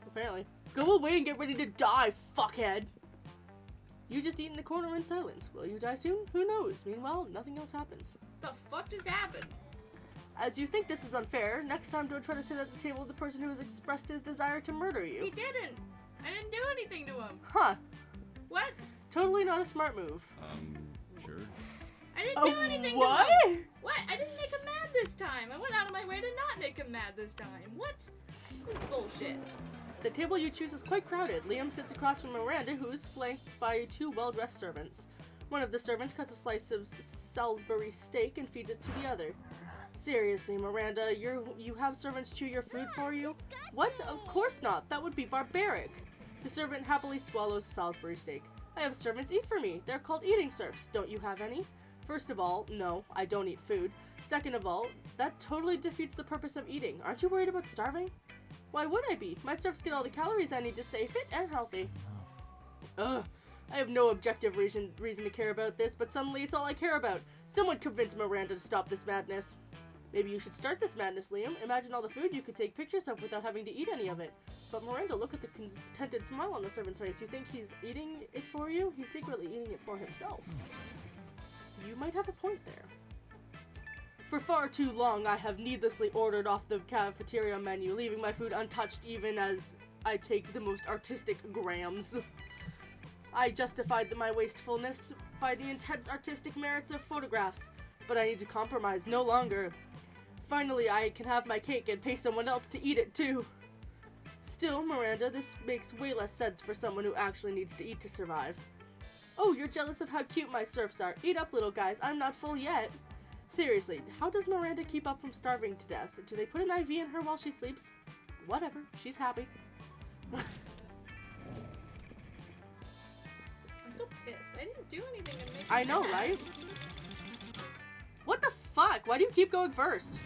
Apparently. Go away and get ready to die, fuckhead! You just eat in the corner in silence. Will you die soon? Who knows? Meanwhile, nothing else happens. The fuck just happened? As you think this is unfair, next time don't try to sit at the table with the person who has expressed his desire to murder He you. didn't! I didn't do anything to him! Huh. What? Totally not a smart move. Sure. I didn't do anything What? to him! What? I didn't make him mad this time! I went out of my way to not make him mad this time! What? This is bullshit. The table you choose is quite crowded. Liam sits across from Miranda, who is flanked by 2 well-dressed servants. One of the servants cuts a slice of Salisbury steak and feeds it to the other. Seriously, Miranda, you have servants chew your food for you? What? Of course not. That would be barbaric. The servant happily swallows a Salisbury steak. I have servants eat for me. They're called eating serfs. Don't you have any? First of all, no, I don't eat food. Second of all, that totally defeats the purpose of eating. Aren't you worried about starving? Why would I be? My serfs get all the calories I need to stay fit and healthy. Ugh. I have no objective reason to care about this, but suddenly it's all I care about. Someone convince Miranda to stop this madness. Maybe you should start this madness, Liam. Imagine all the food you could take pictures of without having to eat any of it. But Miranda, look at the contented smile on the servant's face. You think he's eating it for you? He's secretly eating it for himself. You might have a point there. For far too long, I have needlessly ordered off the cafeteria menu, leaving my food untouched even as I take the most artistic grams. I justified my wastefulness by the intense artistic merits of photographs, but I need to compromise no longer. Finally, I can have my cake and pay someone else to eat it too. Still, Miranda, this makes way less sense for someone who actually needs to eat to survive. Oh, you're jealous of how cute my serfs are. Eat up, little guys. I'm not full yet. Seriously, how does Miranda keep up from starving to death? Do they put an IV in her while she sleeps? Whatever. She's happy. I'm still pissed. I didn't do anything to make I him know, mad. right? What the fuck? Why do you keep going first?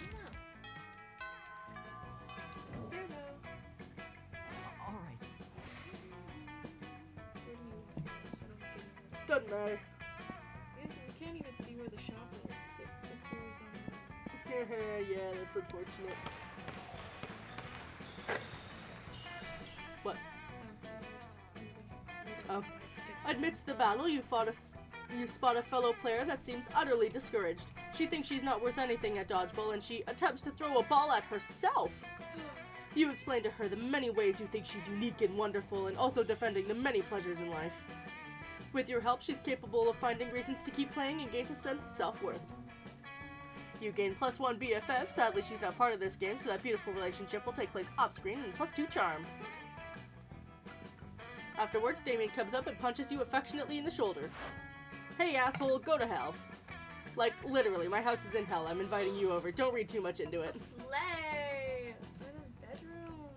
I was there though. All right. Where do you want to go? So I don't get anywhere. Doesn't matter. Yes, we can't even see where the shop is because it appears on the... Yeah, that's unfortunate. What? Oh. Amidst the battle, you spot a fellow player that seems utterly discouraged. She thinks she's not worth anything at dodgeball, and she attempts to throw a ball at herself. You explain to her the many ways you think she's unique and wonderful, and also defending the many pleasures in life. With your help, she's capable of finding reasons to keep playing and gains a sense of self-worth. You gain +1 BFF. Sadly, she's not part of this game, so that beautiful relationship will take place off-screen, and +2 charm. Afterwards, Damien comes up and punches you affectionately in the shoulder. Hey, asshole, go to hell. Like, literally, my house is in hell. I'm inviting you over. Don't read too much into it. Slay! In his bedroom.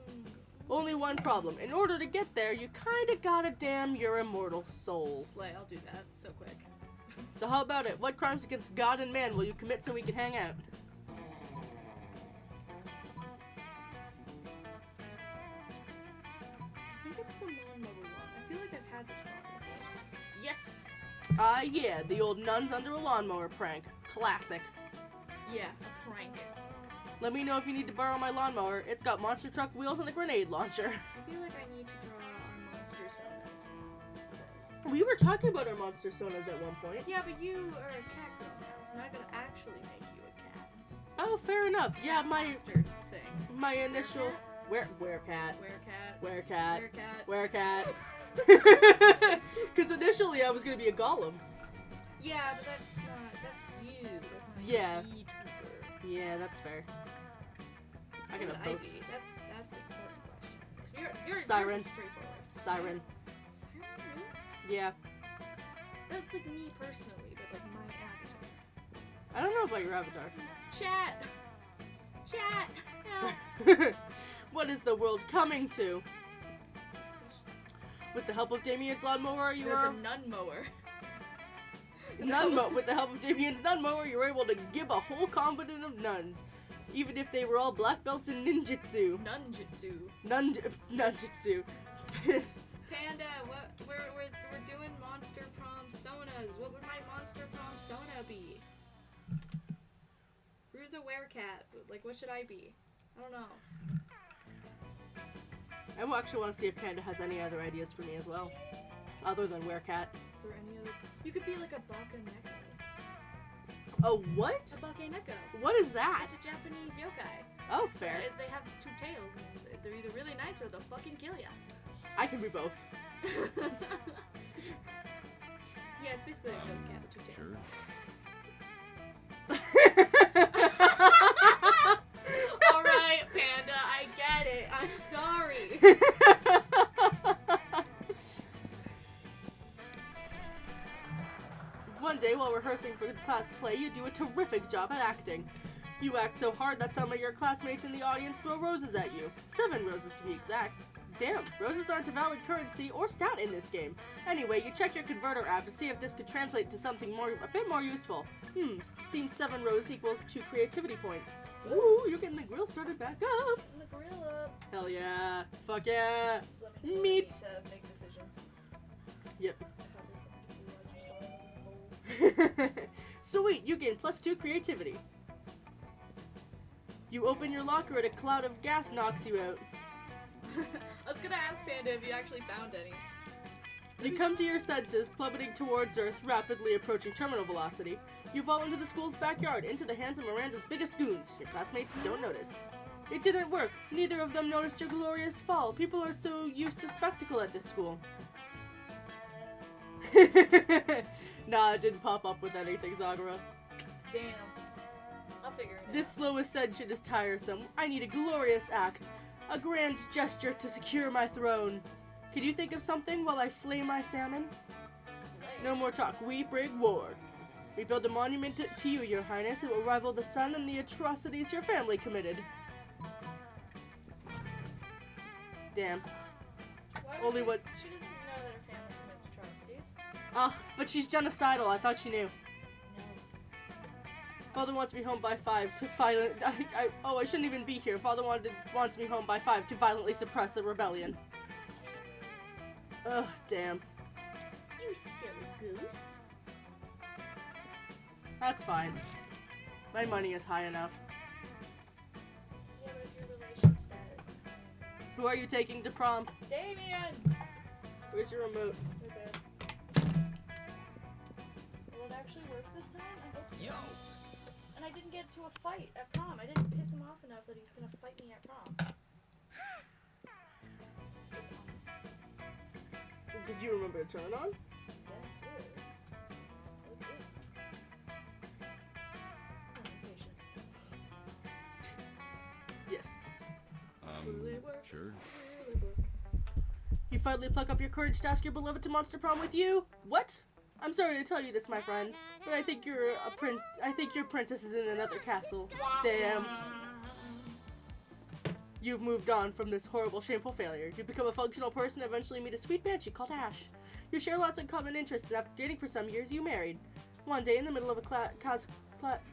Only one problem. In order to get there, you kinda gotta damn your immortal soul. Slay, I'll do that so quick. So how about it? What crimes against God and man will you commit so we can hang out? I think it's the lawnmower one. I feel like I've had this problem before. Yes! Yeah, the old nuns under a lawnmower prank. Classic. Yeah, a prank. Let me know if you need to borrow my lawnmower. It's got monster truck wheels and a grenade launcher. I feel like I need to draw our monster sonas for this. We were talking about our monster sonas at one point. Yeah, but you are a cat girl now, so I'm not gonna actually make you a cat. Oh, fair enough. Yeah, my Monster thing. my initial where cat. Where cat. Where cat. Because initially I was gonna be a golem. Yeah, but that's you. That's not Yeah. the trooper. Yeah, that's fair. I can What have would I both. be? That's the important question. 'Cause yours Siren. is straightforward. Siren. Siren? Really? Yeah. That's like me personally, but like my avatar. I don't know about your avatar. Chat! Chat! Help! What is the world coming to? With the help of Damien's lawnmower, you It's are a nun mower. with the help of Damien's nun mower, you were able to give a whole convent of nuns, even if they were all black belts in ninjutsu. Nunjutsu. Nunjutsu. Panda, what? We're doing monster prom sonas. What would my monster prom sona be? Rue's a werecat. Like, what should I be? I don't know. I actually want to see if Panda has any other ideas for me as well, other than werecat. Is there any other? You could be like a bakaneko. Oh, what? A bakaneko. What is that? That's a Japanese yokai. Oh, fair. They have two tails, and they're either really nice or they'll fucking kill ya. I can be both. Yeah, it's basically a ghost cat with two tails. Sure. Alright, Panda, I get it. I'm sorry. One day while rehearsing for the class play, you do a terrific job at acting. You act so hard that some of your classmates in the audience throw roses at you. 7 roses to be exact. Damn, roses aren't a valid currency or stat in this game. Anyway, you check your converter app to see if this could translate to something a bit more useful. Seems 7 roses equals 2 creativity points. Ooh, you're getting the grill started back up. The gorilla. Hell yeah. Fuck yeah. Just let me know Meat. if I need to make decisions. Yep. How this Sweet, you gain +2 creativity. You open your locker and a cloud of gas knocks you out. I was gonna ask Panda if you actually found any. You come to your senses, plummeting towards Earth, rapidly approaching terminal velocity. You fall into the school's backyard, into the hands of Miranda's biggest goons. Your classmates don't notice. It didn't work. Neither of them noticed your glorious fall. People are so used to spectacle at this school. Nah, it didn't pop up with anything, Zagara. Damn. I'll figure it out. This slow ascension is tiresome. I need a glorious act. A grand gesture to secure my throne. Can you think of something while I flay my salmon? No more talk. We bring war. We build a monument to you, Your Highness. It will rival the sun and the atrocities your family committed. Damn. Why Only would what- She doesn't know that her family commits atrocities. Ugh, but she's genocidal. I thought she knew. No. Father wants me home by 5 to I shouldn't even be here. Father wants me home by 5 to violently suppress a rebellion. Ugh, damn. You silly goose. That's fine. My money is high enough. Yeah, but if your relation status. Who are you taking to prom? Damien! Where's your remote? Right there. Will it actually work this time? I hope so. Yo. And I didn't get into a fight at prom. I didn't piss him off enough that he's gonna fight me at prom. This is on. Did you remember to turn it on? Yeah, I did. Okay. I'm impatient. Yes. Will it work? Sure. Will it work? You finally pluck up your courage to ask your beloved to monster prom with you? What? I'm sorry to tell you this, my friend, but I think your princess is in another castle. Damn. You've moved on from this horrible, shameful failure. You become a functional person and eventually meet a sweet banshee called Ash. You share lots of common interests, and after dating for some years, you married. One day, in the middle of a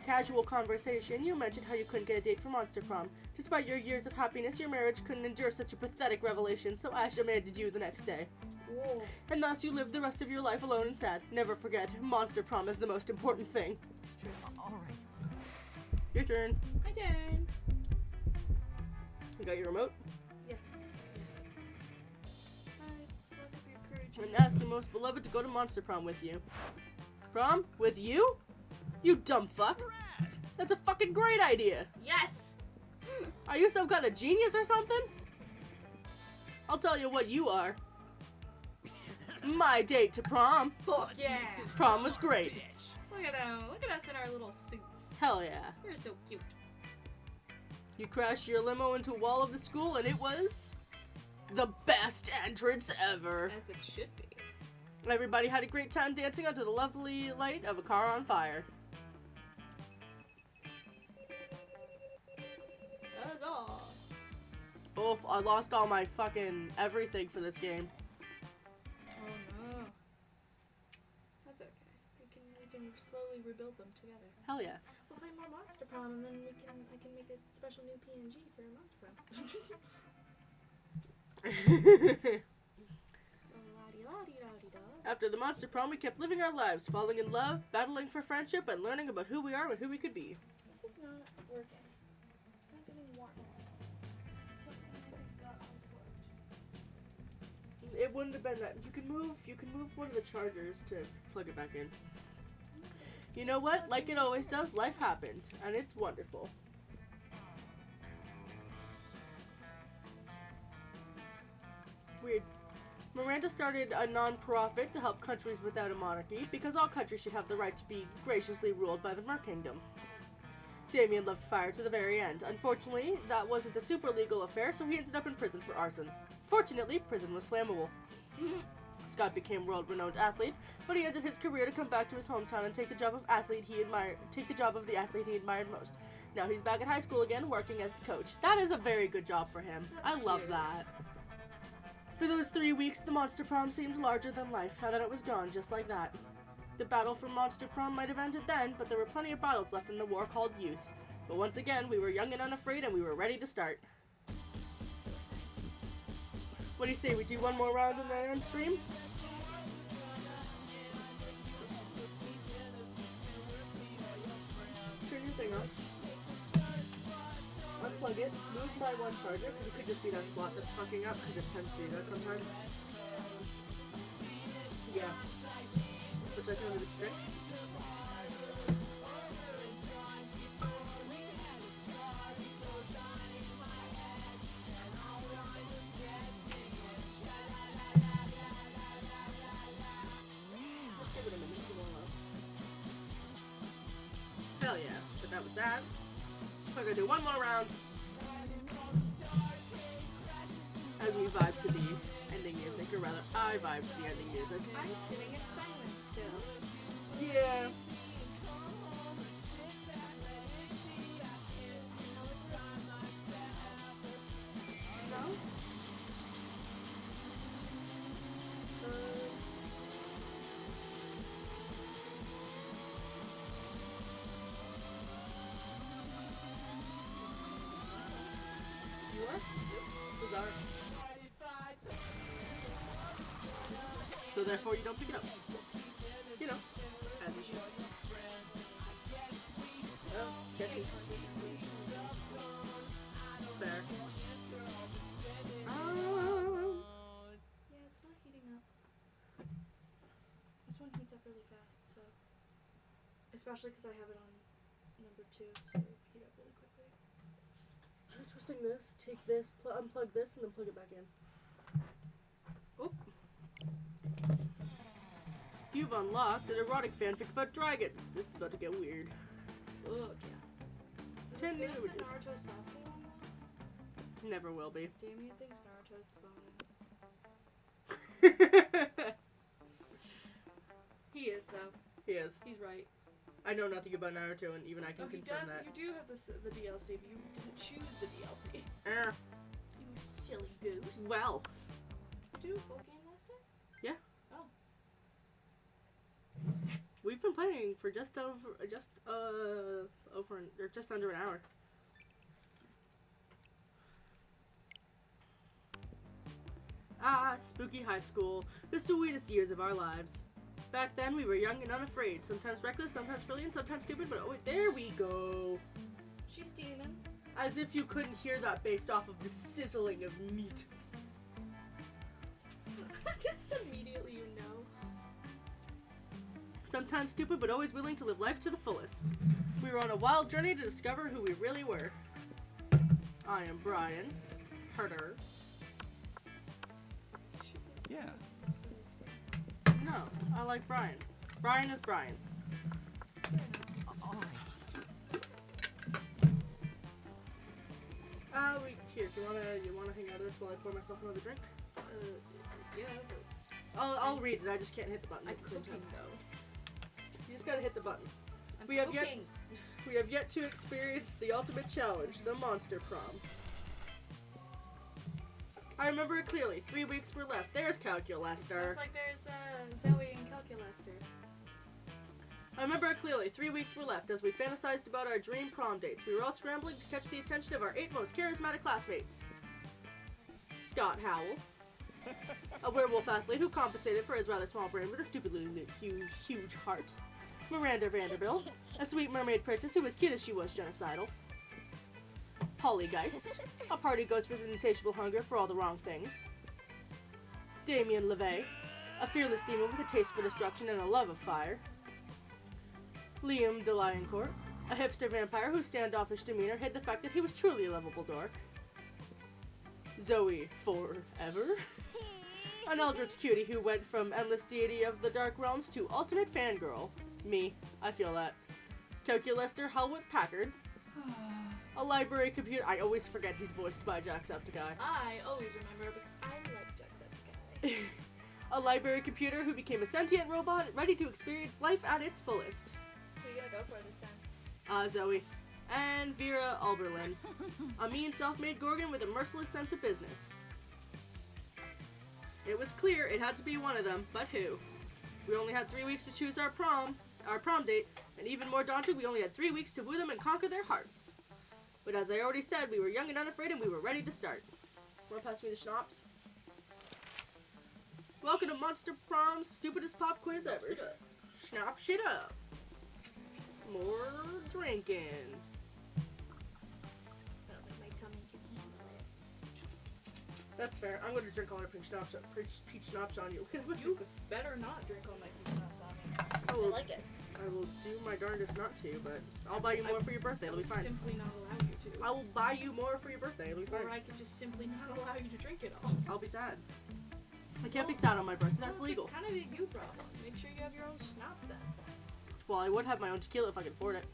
casual conversation, you mentioned how you couldn't get a date for Monster Prom. Despite your years of happiness, your marriage couldn't endure such a pathetic revelation, so Ash abandoned you the next day. Whoa. And thus you lived the rest of your life alone and sad. Never forget, Monster Prom is the most important thing. It's true. All right. Your turn. My turn. You got your remote? Yeah. Alright, look up your courage. And ask the most beloved to go to Monster Prom with you. Prom? With you? You dumb fuck. That's a fucking great idea. Yes! Are you some kind of genius or something? I'll tell you what you are. My date to prom. Fuck yeah! Prom was great. Look at them. Look at us in our little suits. Hell yeah. We're so cute. You crash your limo into a wall of the school, and it was the best entrance ever. As it should be. Everybody had a great time dancing under the lovely light of a car on fire. That's all. Oof, I lost all my fucking everything for this game. Oh no. That's okay. We can slowly rebuild them together. Hell yeah. We'll play more Monster Prom and then I can make a special new PNG for Monster Prom. La-di-la-di-da-di-da. After the Monster Prom, we kept living our lives, falling in love, battling for friendship, and learning about who we are and who we could be. This is not working. It's not getting warm. Something got unplugged. It wouldn't have been that. You can move one of the chargers to plug it back in. You know what? Like it always does, life happened, and it's wonderful. Weird. Miranda started a non-profit to help countries without a monarchy, because all countries should have the right to be graciously ruled by the Mer Kingdom. Damien loved fire to the very end. Unfortunately, that wasn't a super legal affair, so he ended up in prison for arson. Fortunately, prison was flammable. Scott became world-renowned athlete, but he ended his career to come back to his hometown and take the job of the athlete he admired most. Now he's back at high school again, working as the coach. That is a very good job for him. I love that. For those 3 weeks, the Monster Prom seemed larger than life, and then it was gone just like that. The battle for Monster Prom might have ended then, but there were plenty of battles left in the war called youth. But once again, we were young and unafraid, and we were ready to start. What do you say, we do one more round and then end stream? Turn your thing on. Unplug it, move my one charger, because it could just be that slot that's fucking up, because it tends to do that sometimes. Yeah. Which I can over the string. Let's give it a minute to warm up. Hell yeah, but that was that. We're gonna do one more round as we vibe to the ending music, or rather, I vibe to the ending music. I'm sitting in silence still. Yeah. No? You are? Yep. Bizarre. So therefore you don't pick it up. You know, as you should. Oh, sketchy. Fair. Yeah, it's not heating up. This one heats up really fast, so. Especially because I have it on number 2, so it heat up really quickly. Try twisting this, take this, unplug this, and then plug it back in. Oop. You've unlocked an erotic fanfic about dragons. This is about to get weird. Ugh, yeah. So 10 is this languages. the Naruto Sasuke one though? Never will be. Damien thinks Naruto's the boner. He is though. He is. He's right. I know nothing about Naruto, and even I can Oh, he confirm does. that. You do have the DLC, but you didn't choose the DLC. Eh. You silly goose. Well. Did you do a full game last time? Yeah. Oh. We've been playing for just under an hour. Ah, spooky high school, the sweetest years of our lives. Back then, we were young and unafraid, sometimes reckless, sometimes brilliant, sometimes stupid, but oh, there we go. She's steaming. As if you couldn't hear that based off of the sizzling of meat. Just immediately you know. Sometimes stupid, but always willing to live life to the fullest. We were on a wild journey to discover who we really were. I am Brian. Herder. Yeah. No, I like Brian. Brian is Brian. drink. You wanna hang out of this while I pour myself another drink? Yeah, but I'll read it. I just can't hit the button I'm at the same cooking time. though. You just gotta hit the button. I'm We have cooking. We have yet to experience the ultimate challenge, the monster prom. I remember it clearly. 3 weeks were left. There's Calculaster. Sounds like there's Zoe and Calculaster. I remember it clearly. 3 weeks were left as we fantasized about our dream prom dates. We were all scrambling to catch the attention of our 8 most charismatic classmates. Scott Howell, a werewolf athlete who compensated for his rather small brain with a stupidly huge heart. Miranda Vanderbilt, a sweet mermaid princess who was cute as she was genocidal. Pollygeist, a party ghost with an insatiable hunger for all the wrong things. Damien LeVay, a fearless demon with a taste for destruction and a love of fire. Liam de Lioncourt, a hipster vampire whose standoffish demeanor hid the fact that he was truly a lovable dork. Zoe Forever, an eldritch cutie who went from endless deity of the dark realms to ultimate fangirl. Me, I feel that. Calculaster Hellwood Packard, a library computer. I always forget he's voiced by Jacksepticeye. I always remember because I like Jacksepticeye. A library computer who became a sentient robot ready to experience life at its fullest. Who are you gonna go for this time? Zoe. And Vera Alberlin, a mean self-made Gorgon with a merciless sense of business. It was clear it had to be one of them, but who? We only had 3 weeks to choose our prom date, and even more daunting, we only had 3 weeks to woo them and conquer their hearts. But as I already said, we were young and unafraid, and we were ready to start. Wanna pass me the schnapps? Welcome to Monster Prom's stupidest pop quiz ever. Schnapp shit up. More drinking. I don't think my tummy can handle it. That's fair. I'm going to drink all our peach schnapps on you. You better not drink all my peach schnapps on me. I will, I like it. I will do my darndest not to, but I'll buy you more for your birthday. It'll be fine. Simply not allow you to. I will buy you more for your birthday. It'll be fine. Or I could just simply not allow you to drink it all. I'll be sad. I can't be sad on my birthday. That's Well, legal. It's kind of a you problem. Make sure you have your own schnapps then. Well, I would have my own tequila if I could afford it.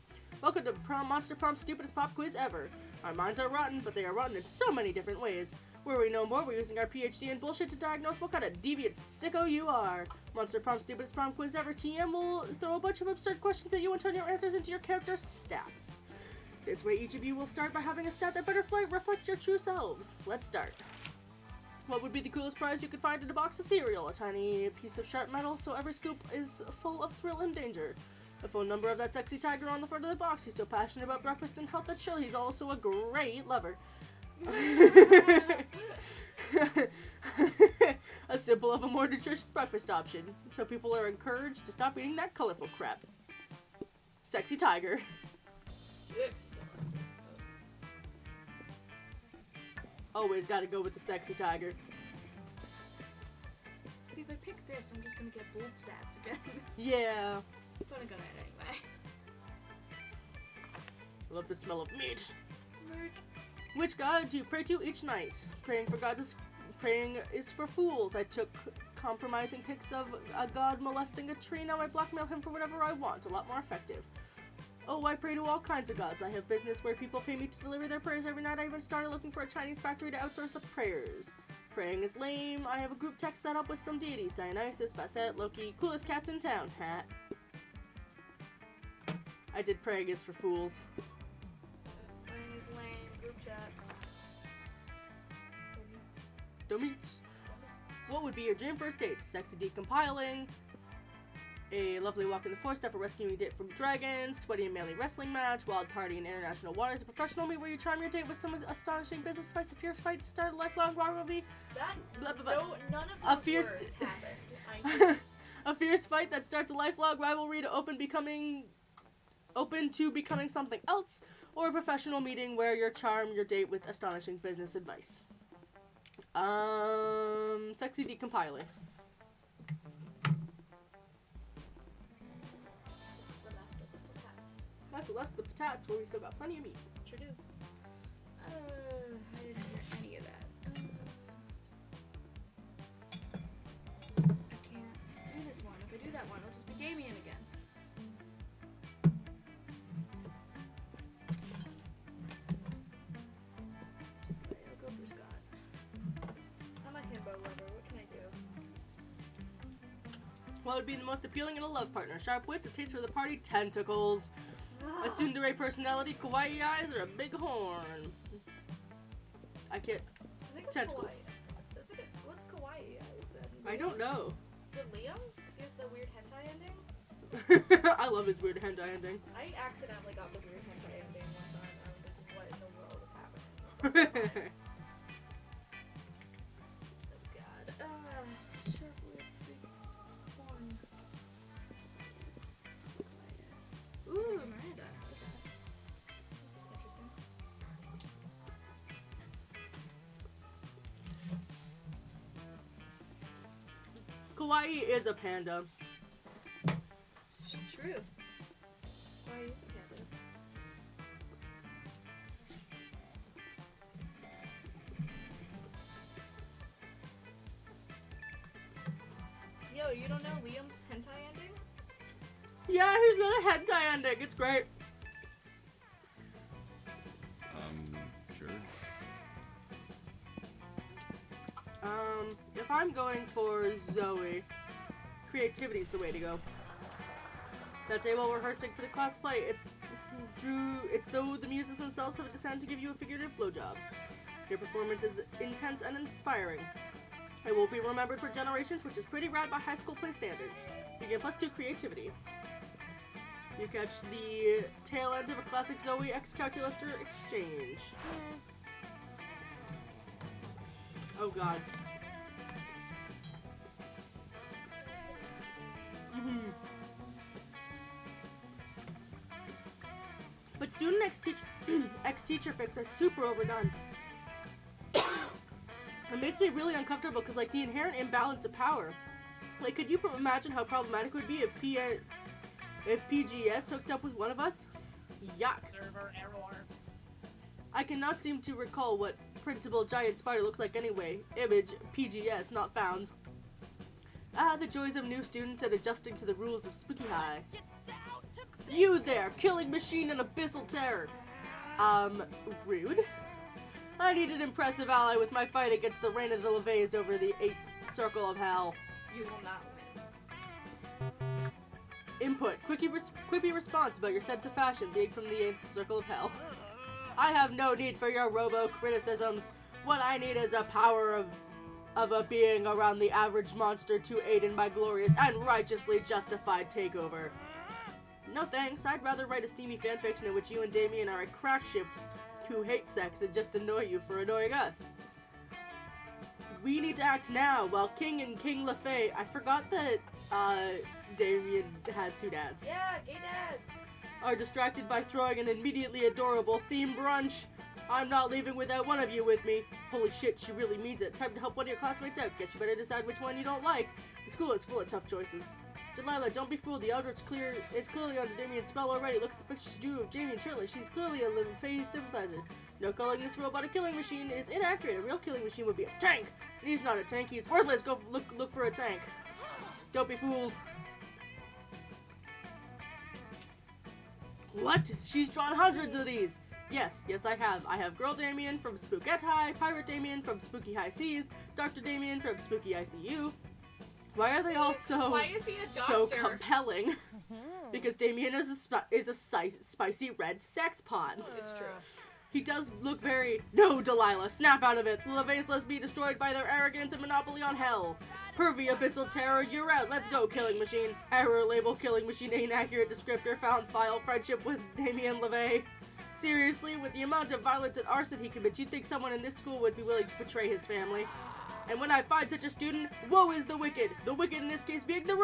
Welcome to Monster Prom's stupidest pop quiz ever. Our minds are rotten, but they are rotten in so many different ways. Where we know more, we're using our PhD in bullshit to diagnose what kind of deviant sicko you are. Monster Prom's stupidest prom quiz ever. TM will throw a bunch of absurd questions at you and turn your answers into your character's stats. This way, each of you will start by having a stat that better reflect your true selves. Let's start. What would be the coolest prize you could find in a box of cereal? A tiny piece of sharp metal, so every scoop is full of thrill and danger. The phone number of that sexy tiger on the front of the box. He's so passionate about breakfast and health that chill. He's also a great lover. A symbol of a more nutritious breakfast option, so people are encouraged to stop eating that colorful crap. Sexy tiger. Always gotta go with the sexy tiger. See, if I pick this, I'm just gonna get bold stats again. Yeah. But I'm gonna anyway. Love the smell of meat. Nerd. Which god do you pray to each night? Praying is for fools. I took compromising pics of a god molesting a tree. Now I blackmail him for whatever I want. A lot more effective. Oh, I pray to all kinds of gods. I have business where people pay me to deliver their prayers every night. I even started looking for a Chinese factory to outsource the prayers. Praying is lame. I have a group text set up with some deities. Dionysus, Basset, Loki, coolest cats in town. Hat. I did praying is for fools. Praying is lame. Group chat. Domeets. What would be your dream first date? Sexy decompiling. A lovely walk in the forest after rescuing a date from dragons. Sweaty and manly wrestling match. Wild party in international waters. A professional meet where you charm your date with some astonishing business advice. A fierce fight to start a lifelong rivalry. That, Blah, blah, blah. no, none of A those fierce- words happened. I just, A fierce fight that starts a lifelong rivalry to open to becoming something else, or a professional meeting where you charm your date with astonishing business advice. Sexy decompiling. That's the last of the patats where we still got plenty of meat. sure do. I didn't hear any of that. I can't do this one. If I do that one, it'll just be Damien again. So I'll go What would be the most appealing in a love partner? Sharp wits, a taste for the party, tentacles. A tsundere personality, kawaii eyes, or a big horn? I can't. I think it's Tentacles. kawaii. What's kawaii eyes then? I don't know. Is it Liam? Because he has the weird hentai ending? I love his weird hentai ending. I accidentally got the weird hentai ending one time. I was like, what in the world is happening? Oh god. Sharp wits, big horn. Ooh, Miranda. Okay. That's interesting. Kawaii is a panda. True. Why is it panda? Yo, you don't know Liam's hentai ending? Yeah, he's got a hentai ending. It's great. Sure. If I'm going for Zoe, creativity's the way to go. That day while rehearsing for the class play, it's though the muses themselves have decided to give you a figurative blowjob. Your performance is intense and inspiring. It will be remembered for generations, which is pretty rad by high school play standards. You get +2 creativity. You catch the tail end of a classic Zoe X Calculuster exchange. Oh god. But student ex-teacher fics are super overdone. It makes me really uncomfortable because, like, the inherent imbalance of power. Like, could you imagine how problematic it would be if PGS hooked up with one of us? Yuck. Server error. I cannot seem to recall what Principal Giant Spider looks like anyway. Image, PGS, not found. Ah, the joys of new students and adjusting to the rules of Spooky High. You there, killing machine and abyssal terror. Rude. I need an impressive ally with my fight against the reign of the LeVays over the 8th circle of hell. You will not win. Input. Quippy response about your sense of fashion being from the 8th circle of hell. I have no need for your robo-criticisms. What I need is a power of a being around the average monster to aid in my glorious and righteously justified takeover. No thanks, I'd rather write a steamy fanfiction in which you and Damien are a crack ship who hate sex and just annoy you for annoying us. We need to act now, while King and King LeFay— I forgot that, Damien has 2 dads— Yeah, gay dads. are distracted by throwing an immediately adorable theme brunch. I'm not leaving without one of you with me. Holy shit, she really means it. Time to help one of your classmates out. Guess you better decide which one you don't like. The school is full of tough choices. Delilah, don't be fooled. The Eldritch is clearly under Damien's spell already. Look at the picture she drew of Damien shirtless. She's clearly a LeFay sympathizer. No, calling this robot a killing machine is inaccurate. A real killing machine would be a tank. And he's not a tank. He's worthless. Go look for a tank. Don't be fooled. What? She's drawn hundreds of these. Yes, I have. I have Girl Damien from Spookette High, Pirate Damien from Spooky High Seas, Dr. Damien from Spooky ICU. Why are they all Why is he a so doctor? compelling? Because Damien is a spicy red sex pot. It's true. He does look very— No, Delilah, snap out of it. The LeVays must be destroyed by their arrogance and monopoly on hell. Pervy abyssal terror, you're out. Let's go, killing machine. Error label, killing machine, inaccurate descriptor, found file, friendship with Damien LeVay. Seriously, with the amount of violence and arson he commits, you'd think someone in this school would be willing to betray his family. And when I find such a student, woe is the wicked. The wicked in this case being the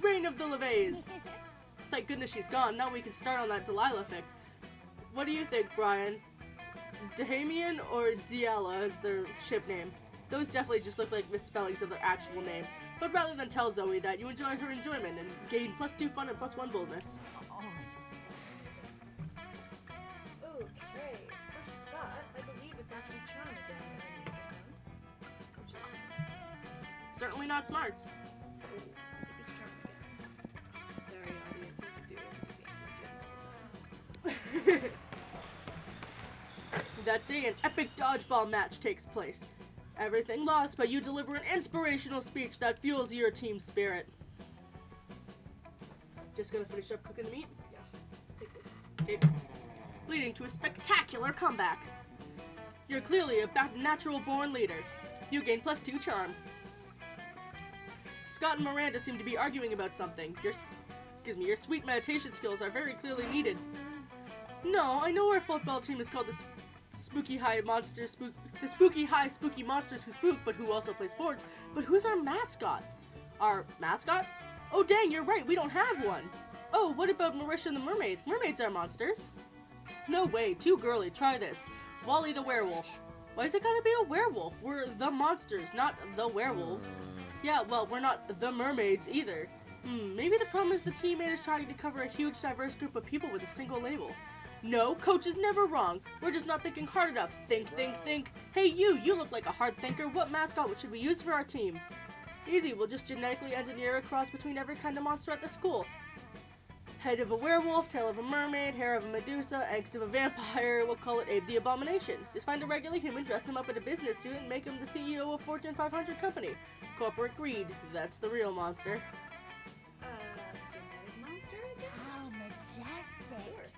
reign of the LeVays. Thank goodness she's gone. Now we can start on that Delilah fic. What do you think, Brian? Damien or Diala is their ship name? Those definitely just look like misspellings of their actual names. But rather than tell Zoe that, you enjoy her enjoyment and gain +2 fun and +1 boldness. Okay, for Scott, I believe it's actually charm again. Which is... Certainly not smarts. Oh, it's charm again. Sorry, audience, you can do it with the all the time. That day, an epic dodgeball match takes place. Everything lost, but you deliver an inspirational speech that fuels your team spirit. Just gonna finish up cooking the meat? Yeah. Take this. Okay. Leading to a spectacular comeback. You're clearly a natural-born leader. You gain +2 charm. Scott and Miranda seem to be arguing about something. Your sweet meditation skills are very clearly needed. No, I know our football team is called the Spooky High Monsters, the Spooky High Spooky Monsters Who Spook, but who also play sports. But who's our mascot? Our mascot? Oh dang, you're right, we don't have one. Oh, what about Marisha and the mermaid? Mermaids are monsters. No way, too girly, try this. Wally the werewolf. Why is it gotta be a werewolf? We're the monsters, not the werewolves. Yeah, well, we're not the mermaids either. Maybe the problem is the teammate is trying to cover a huge diverse group of people with a single label. No, coach is never wrong. We're just not thinking hard enough. Think, think, think. Hey you look like a hard thinker. What mascot should we use for our team? Easy, we'll just genetically engineer a cross between every kind of monster at the school. Head of a werewolf, tail of a mermaid, hair of a Medusa, angst of a vampire. We'll call it Abe the Abomination. Just find a regular human, dress him up in a business suit, and make him the CEO of Fortune 500 company. Corporate greed. That's the real monster. Genetic monster, I guess? How majestic. Sure.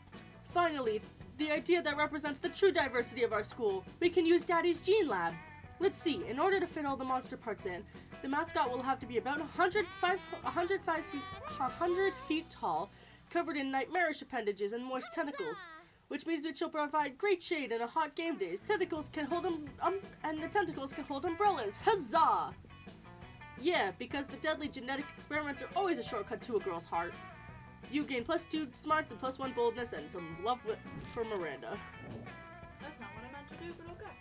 Finally, the idea that represents the true diversity of our school. We can use Daddy's Gene Lab. Let's see, in order to fit all the monster parts in, the mascot will have to be about 100 feet tall, covered in nightmarish appendages and moist tentacles, which means it shall provide great shade in a hot game days. Tentacles can hold and the tentacles can hold umbrellas. Huzzah! Yeah, because the deadly genetic experiments are always a shortcut to a girl's heart. You gain +2 smarts and +1 boldness and some love for Miranda. That's not what I meant to do, but okay.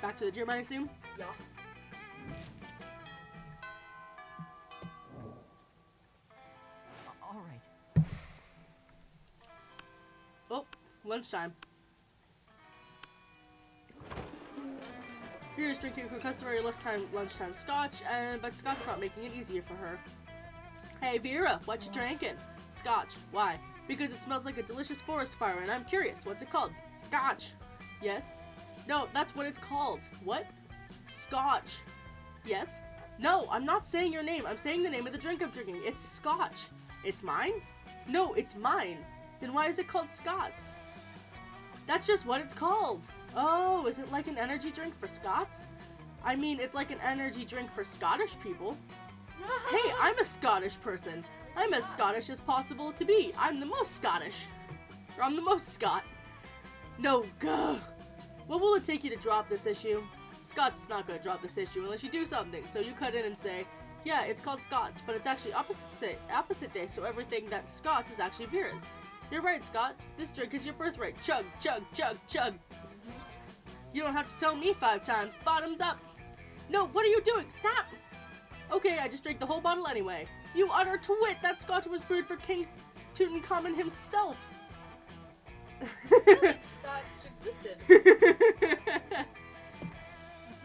Back to the gym, I assume? Yeah. All right. Oh, lunchtime. Vera's drinking her customary lunchtime scotch, but Scott's not making it easier for her. Hey Vera, what you drinking? Scotch. Why? Because it smells like a delicious forest fire, and I'm curious. What's it called? Scotch. Yes? No, that's what it's called. What? Scotch. Yes? No, I'm not saying your name. I'm saying the name of the drink I'm drinking. It's Scotch. It's mine? No, it's mine. Then why is it called Scots? That's just what it's called. Oh, is it like an energy drink for Scots? I mean, it's like an energy drink for Scottish people. Hey, I'm a Scottish person. I'm as Scottish as possible to be. I'm the most Scottish. Or I'm the most Scot. No, gah. What will it take you to drop this issue? Scott's not gonna drop this issue unless you do something. So you cut in and say, yeah, it's called Scott's, but it's actually opposite day, so everything that's Scott's is actually Vera's. You're right, Scott. This drink is your birthright. Chug, chug, chug, chug. You don't have to tell me 5 times. Bottoms up. No, what are you doing? Stop. Okay, I just drank the whole bottle anyway. You utter twit! That scotch was brewed for King Tutankhamun himself. Scotch existed. He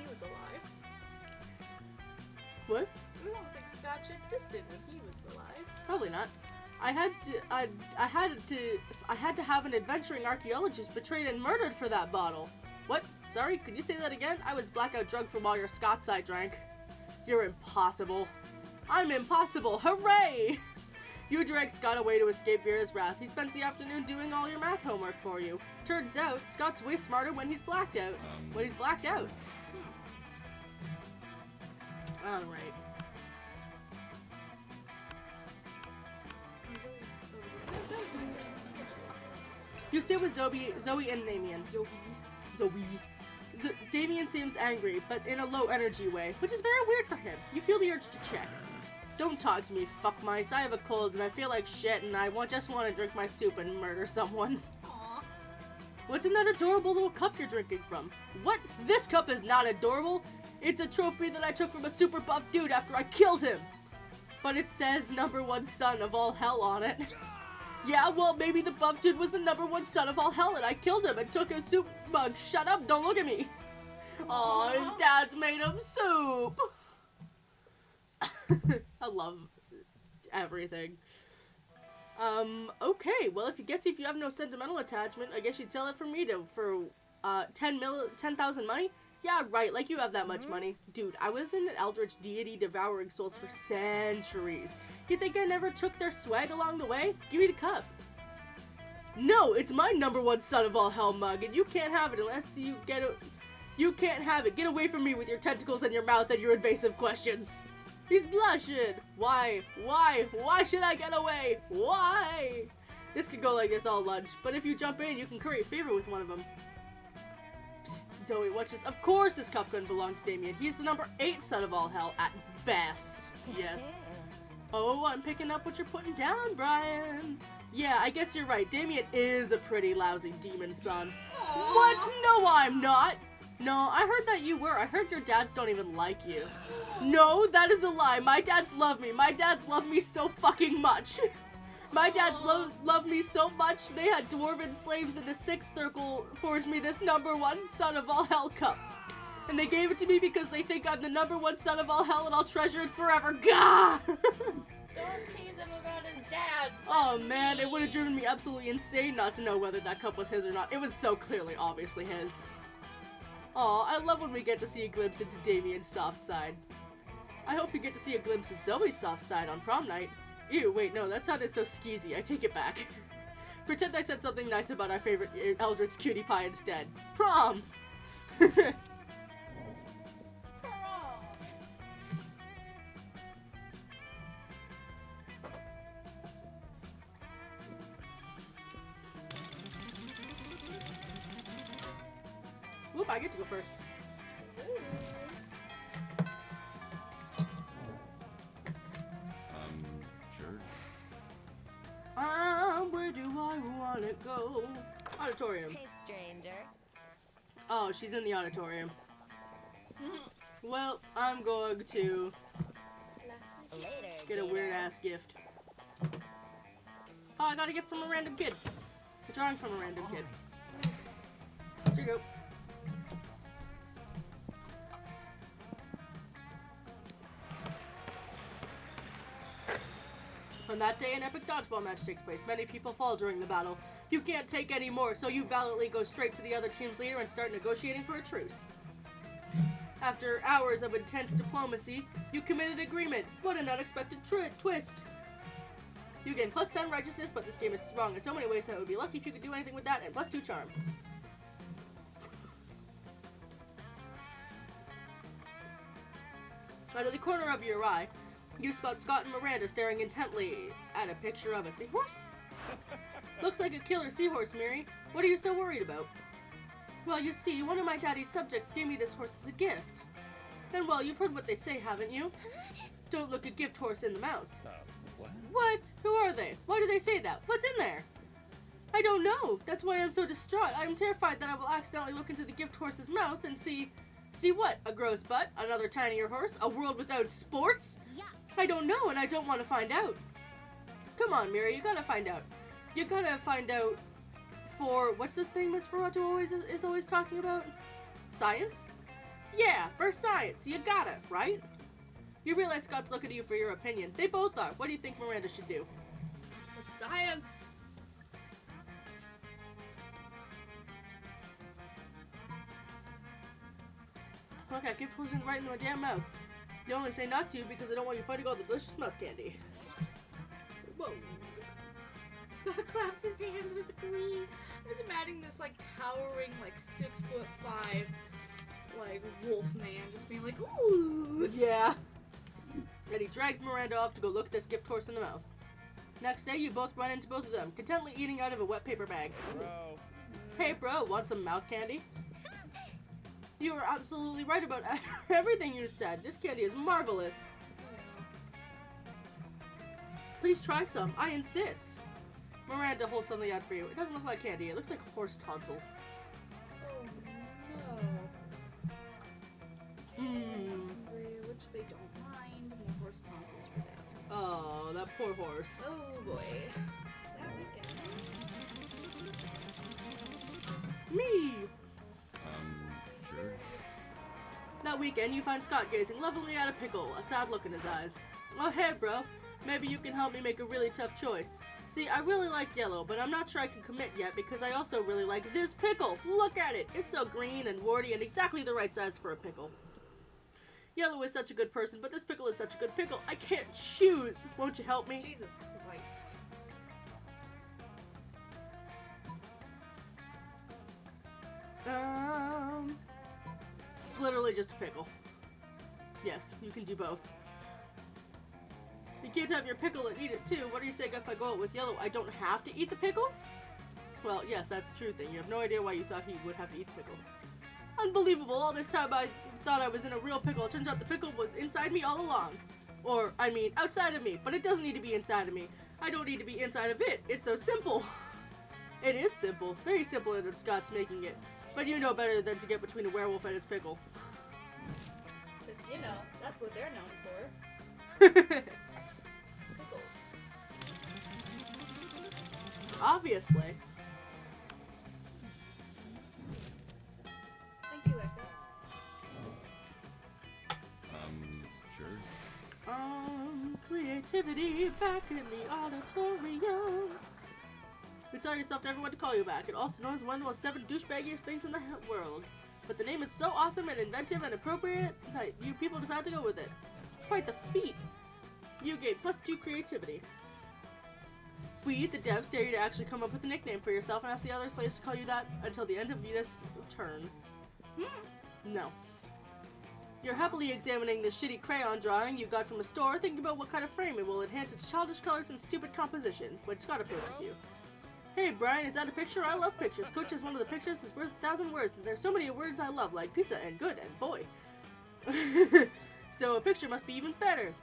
was alive. What? I don't think Scotch existed when he was alive. Probably not. I had to have an adventuring archaeologist betrayed and murdered for that bottle. What? Sorry, could you say that again? I was blackout drunk from all your Scots I drank. You're impossible. I'm impossible. Hooray! You drag Scott away to escape Vera's wrath. He spends the afternoon doing all your math homework for you. Turns out, Scott's way smarter when he's blacked out. When he's blacked out. Alright. You stay with Zoe and Damien. Zoe. Damien seems angry, but in a low energy way, which is very weird for him. You feel the urge to check. Don't talk to me, fuck mice. I have a cold and I feel like shit and I just want to drink my soup and murder someone. Aww. What's in that adorable little cup you're drinking from? What? This cup is not adorable. It's a trophy that I took from a super buff dude after I killed him. But it says #1 son of all hell on it. Yeah, well, maybe the buff dude was the #1 son of all hell and I killed him and took his soup mug. Shut up, don't look at me. Aw, his dad's made him soup. I love everything. Okay, well, if you have no sentimental attachment, I guess you'd sell it for me for 10,000 money. Yeah, right, like you have that much money. Dude, I was in an eldritch deity devouring souls for centuries. You think I never took their swag along the way? Give me the cup. No, it's my #1 son of all hell mug, and you can't have it unless you get it. You can't have it. Get away from me with your tentacles in your mouth and your invasive questions. He's blushing. Why? Why? Why should I get away? Why? This could go like this all lunch, but if you jump in, you can curry favor with one of them. Psst, Zoe, watch this. Of course this cup couldn't belong to Damien. He's the #8 son of all hell at best. Yes. Oh, I'm picking up what you're putting down, Brian. Yeah, I guess you're right. Damien is a pretty lousy demon son. Aww. What? No, I'm not. No, I heard that you were. I heard your dads don't even like you. No, that is a lie. My dads love me. My dads love me so fucking much. My dads love me so much, they had dwarven slaves in the 6th circle forge me this #1 son of all hell cup. And they gave it to me because they think I'm the #1 son of all hell and I'll treasure it forever. Gah! Don't tease him about his dad. Oh man, it would have driven me absolutely insane not to know whether that cup was his or not. It was so clearly, obviously his. Aw, I love when we get to see a glimpse into Damien's soft side. I hope you get to see a glimpse of Zoe's soft side on prom night. Ew, wait, no, that sounded so skeezy. I take it back. Pretend I said something nice about our favorite eldritch cutie pie instead. Prom! Whoop, I get to go first. Sure. Where do I wanna go? Auditorium. Hey, stranger. Oh, she's in the auditorium. Well, I'm going to Later. get a weird ass gift. Oh, I got a gift from a random kid. A drawing from a random kid. Here you go. On that day, an epic dodgeball match takes place. Many people fall during the battle. You can't take any more, so you valiantly go straight to the other team's leader and start negotiating for a truce. After hours of intense diplomacy, you commit an agreement. What an unexpected twist! You gain +10 righteousness, but this game is strong in so many ways that it would be lucky if you could do anything with that, and +2 charm. Out of the corner of your eye, you spot Scott and Miranda staring intently at a picture of a seahorse. Looks like a killer seahorse, Miri. What are you so worried about? Well, you see, one of my daddy's subjects gave me this horse as a gift. And well, you've heard what they say, haven't you? Don't look a gift horse in the mouth. What? What? Who are they? Why do they say that? What's in there? I don't know. That's why I'm so distraught. I'm terrified that I will accidentally look into the gift horse's mouth and see what? A gross butt? Another tinier horse? A world without sports? Yeah. I don't know, and I don't want to find out. Come on, Miri, you gotta find out. You gotta find out for, what's this thing Miss Ferrato is always talking about? Science? Yeah, for science. You gotta, right? You realize Scott's looking to you for your opinion. They both are. What do you think Miranda should do? For science. Look, I keep posing right in my damn mouth. They only say not to because they don't want you fighting all the delicious mouth candy. Whoa. Scott claps his hands with glee. I'm just imagining this like towering, like 6'5", like wolf man just being like, ooh. Yeah. And he drags Miranda off to go look this gift horse in the mouth. Next day, you both run into both of them, contentedly eating out of a wet paper bag. Bro. Hey bro, want some mouth candy? You are absolutely right about everything you said. This candy is marvelous. Please try some. I insist. Miranda holds something out for you. It doesn't look like candy. It looks like horse tonsils. Oh no. Which they don't mind. More horse tonsils for them. Oh, that poor horse. Oh boy. That weekend. Me! Sure. That weekend, you find Scott gazing lovingly at a pickle, a sad look in his eyes. Oh, hey, bro. Maybe you can help me make a really tough choice. See, I really like yellow, but I'm not sure I can commit yet because I also really like this pickle. Look at it. It's so green and warty and exactly the right size for a pickle. Yellow is such a good person, but this pickle is such a good pickle. I can't choose. Won't you help me? Jesus Christ. It's literally just a pickle. Yes, you can do both. You can't have your pickle and eat it too. What are you saying if I go out with yellow? I don't have to eat the pickle? Well, yes, that's the true thing. You have no idea why you thought he would have to eat the pickle. Unbelievable. All this time I thought I was in a real pickle. It turns out the pickle was inside me all along. Or, I mean, outside of me. But it doesn't need to be inside of me. I don't need to be inside of it. It's so simple. It is simple. Very simple that Scott's making it. But you know better than to get between a werewolf and his pickle. Because, you know, that's what they're known for. Pickles. Obviously. Thank you, Echo. Sure. Creativity back in the auditorium. You tell yourself to everyone to call you back. It also known as one of the most 7 douchebaggiest things in the world. But the name is so awesome and inventive and appropriate that you people decide to go with it. It's quite the feat. You gain +2 creativity. We, the devs, dare you to actually come up with a nickname for yourself and ask the other players to call you that until the end of this turn. No. You're happily examining this shitty crayon drawing you got from the store, thinking about what kind of frame it will enhance its childish colors and stupid composition, when Scott approaches you. Hey, Brian, is that a picture? I love pictures. Coach says one of the pictures is worth 1,000 words, and there's so many words I love, like pizza and good and boy. So a picture must be even better.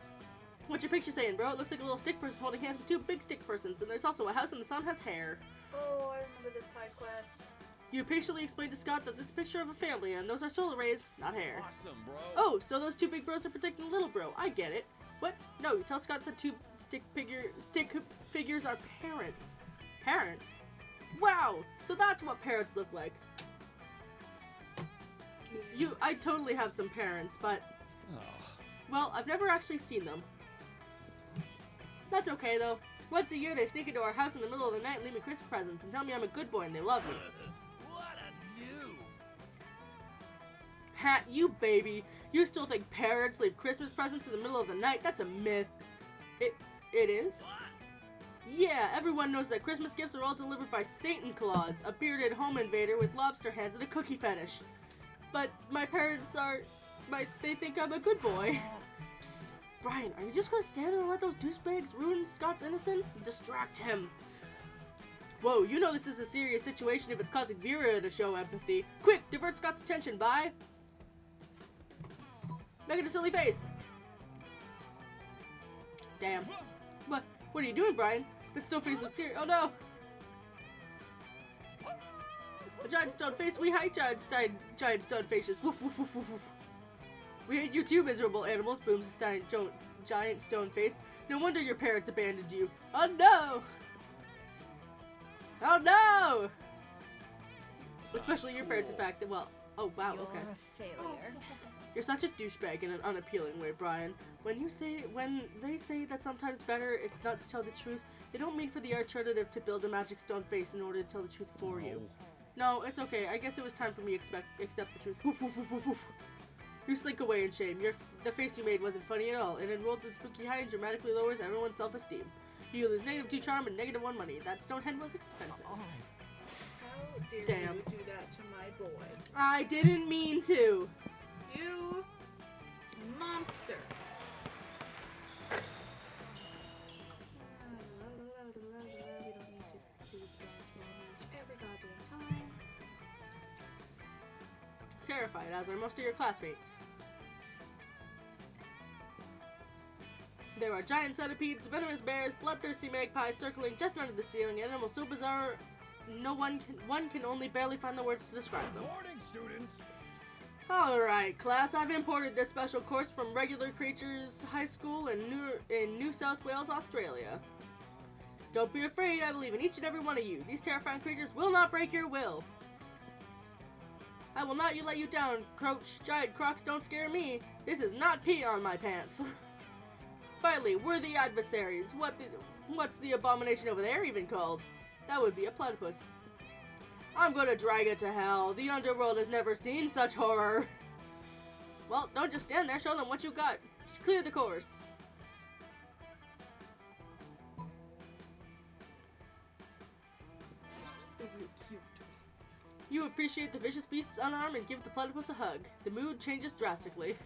What's your picture saying, bro? It looks like a little stick person holding hands with 2 big stick persons, and there's also a house and the sun has hair. Oh, I remember this side quest. You patiently explain to Scott that this is a picture of a family, and those are solar rays, not hair. Awesome, bro. Oh, so those 2 big bros are protecting the little bro. I get it. What? No, you tell Scott the 2 stick figures are parents. Parents? Wow! So that's what parents look like. I totally have some parents, but... Well, I've never actually seen them. That's okay, though. Once a year, they sneak into our house in the middle of the night and leave me Christmas presents and tell me I'm a good boy and they love me. What a noob. Hat, you baby. You still think parents leave Christmas presents in the middle of the night? That's a myth. It is? Yeah, everyone knows that Christmas gifts are all delivered by Satan Claus, a bearded home invader with lobster hands and a cookie fetish. But my parents they think I'm a good boy. Psst, Brian, are you just gonna stand there and let those douchebags ruin Scott's innocence? Distract him. Whoa, you know this is a serious situation if it's causing Vera to show empathy. Quick, divert Scott's attention, bye. Make it a silly face. Damn. What are you doing, Brian? This stone face looks serious. Oh no! A giant stone face. We hate giant stone faces. Woof woof woof woof woof. We hate you too, miserable animals. Booms the giant stone face. No wonder your parents abandoned you. Oh no! Oh no! Especially your parents, in fact. Well, oh wow, okay. You're a failure. You're such a douchebag in an unappealing way, Brian. When they say that sometimes better it's not to tell the truth, they don't mean for the alternative to build a magic stone face in order to tell the truth for you. No, it's okay. I guess it was time for me to accept the truth. Woof, woof, woof, woof, woof. You slink away in shame. The face you made wasn't funny at all. It enrolls in spooky high and dramatically lowers everyone's self-esteem. You lose -2 charm and -1 money. That stone head was expensive. How dare Damn. you do that to my boy? I didn't mean to. You monster. We don't need to do that every goddamn time. Terrified, as are most of your classmates. There are giant centipedes, venomous bears, bloodthirsty magpies circling just under the ceiling, animals so bizarre one can only barely find the words to describe them. Morning, students. Alright, class, I've imported this special course from Regular Creatures High School in New South Wales, Australia. Don't be afraid, I believe in each and every one of you. These terrifying creatures will not break your will. I will not let you down, Coach. Giant crocs don't scare me. This is not pee on my pants. Finally, worthy adversaries. What's the abomination over there even called? That would be a platypus. I'm gonna drag it to hell. The underworld has never seen such horror. Well, don't just stand there. Show them what you got. Clear the course. Cute. You appreciate the vicious beast's unarm and give the platypus a hug. The mood changes drastically.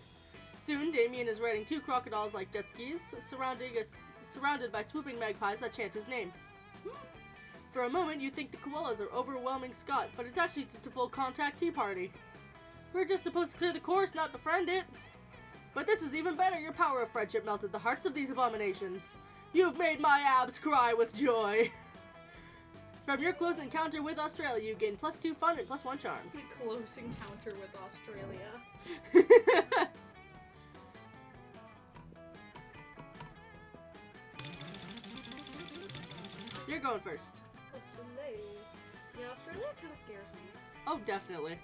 Soon, Damien is riding 2 crocodiles like jet skis, surrounded by swooping magpies that chant his name. For a moment, you think the koalas are overwhelming Scott, but it's actually just a full contact tea party. We're just supposed to clear the course, not befriend it. But this is even better. Your power of friendship melted the hearts of these abominations. You've made my abs cry with joy. From your close encounter with Australia, you gain +2 fun and +1 charm. My close encounter with Australia. You're going first. Yeah, Australia kind of scares me. Oh, definitely.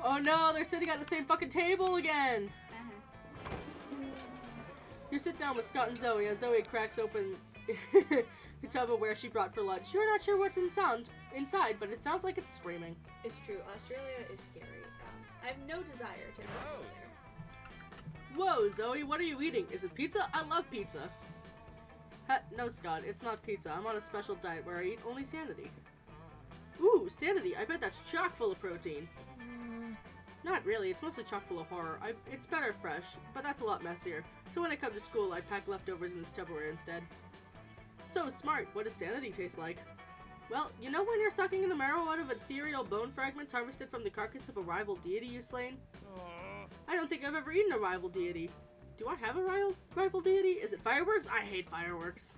Oh no, they're sitting at the same fucking table again! You sit down with Scott and Zoe as Zoe cracks open the tub of where she brought for lunch. You're not sure what's inside, but it sounds like it's screaming. It's true. Australia is scary. I have no desire to ever go there. Whoa, Zoe, what are you eating? Is it pizza? I love pizza. No, Scott, it's not pizza. I'm on a special diet where I eat only Sanity. Ooh, Sanity. I bet that's chock full of protein. Not really. It's mostly chock full of horror. It's better fresh, but that's a lot messier. So when I come to school, I pack leftovers in this Tupperware instead. So smart. What does Sanity taste like? Well, you know when you're sucking in the marrow out of ethereal bone fragments harvested from the carcass of a rival deity you've slain? I don't think I've ever eaten a rival deity. Do I have a rival deity? Is it fireworks? I hate fireworks.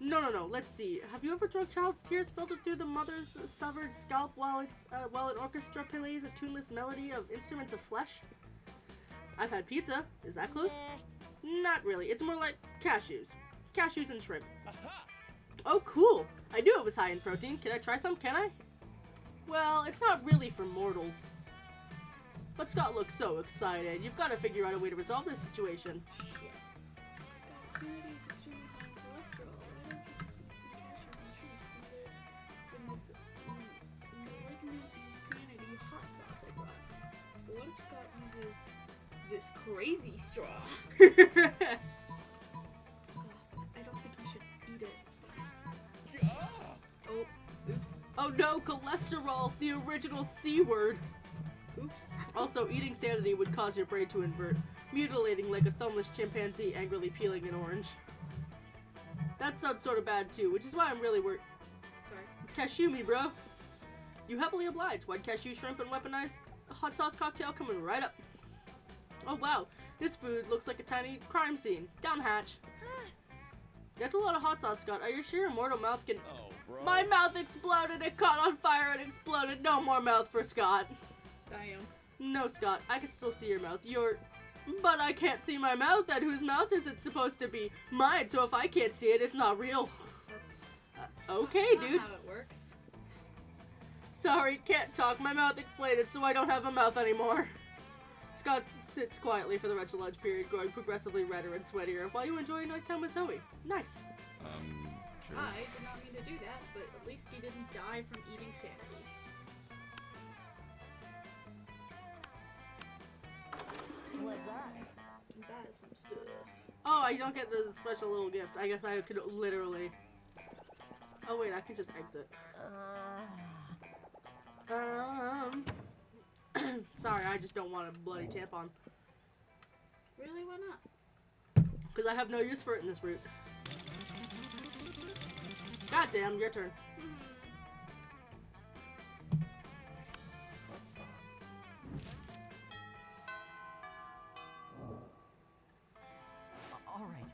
No. Let's see. Have you ever drunk child's tears filtered through the mother's severed scalp while an orchestra plays a tuneless melody of instruments of flesh? I've had pizza. Is that close? Not really. It's more like cashews. Cashews and shrimp. Oh, cool. I knew it was high in protein. Can I try some? Can I? Well, it's not really for mortals. But Scott looks so excited. You've got to figure out a way to resolve this situation. Shit. Scott, Sanity is extremely high in cholesterol. Why don't you just eat some cashews and shrimps rather than this malignant Sanity hot sauce I brought? But what if Scott uses this crazy straw? I don't think he should eat it. Oh, oops. Oh no, cholesterol, the original C word. Oops. Also, eating Sanity would cause your brain to invert, mutilating like a thumbless chimpanzee angrily peeling an orange. That sounds sort of bad too, which is why I'm really worried. Sorry. Cashew me, bro. You happily oblige. White cashew shrimp and weaponized hot sauce cocktail coming right up. Oh wow, this food looks like a tiny crime scene. Down the hatch. That's a lot of hot sauce, Scott. Are you sure your mortal mouth can... Oh, bro. My mouth exploded. It caught on fire and exploded. No more mouth for Scott. Damn. No, Scott. I can still see your mouth. But I can't see my mouth. And whose mouth is it supposed to be? Mine. So if I can't see it, it's not real. That's Okay, not dude. how it works. Sorry, can't talk. My mouth exploded, so I don't have a mouth anymore. Scott sits quietly for the rest of lunch period, growing progressively redder and sweatier, while you enjoy a nice time with Zoe. Nice. Sure. I did not mean to do that, but at least he didn't die from eating Sanity. What's up? Buy some stuff. Oh, I don't get the special little gift. I guess I could literally... Oh wait, I can just exit. Sorry, I just don't want a bloody tampon. Really? Why not? Because I have no use for it in this route. God damn, your turn. All right.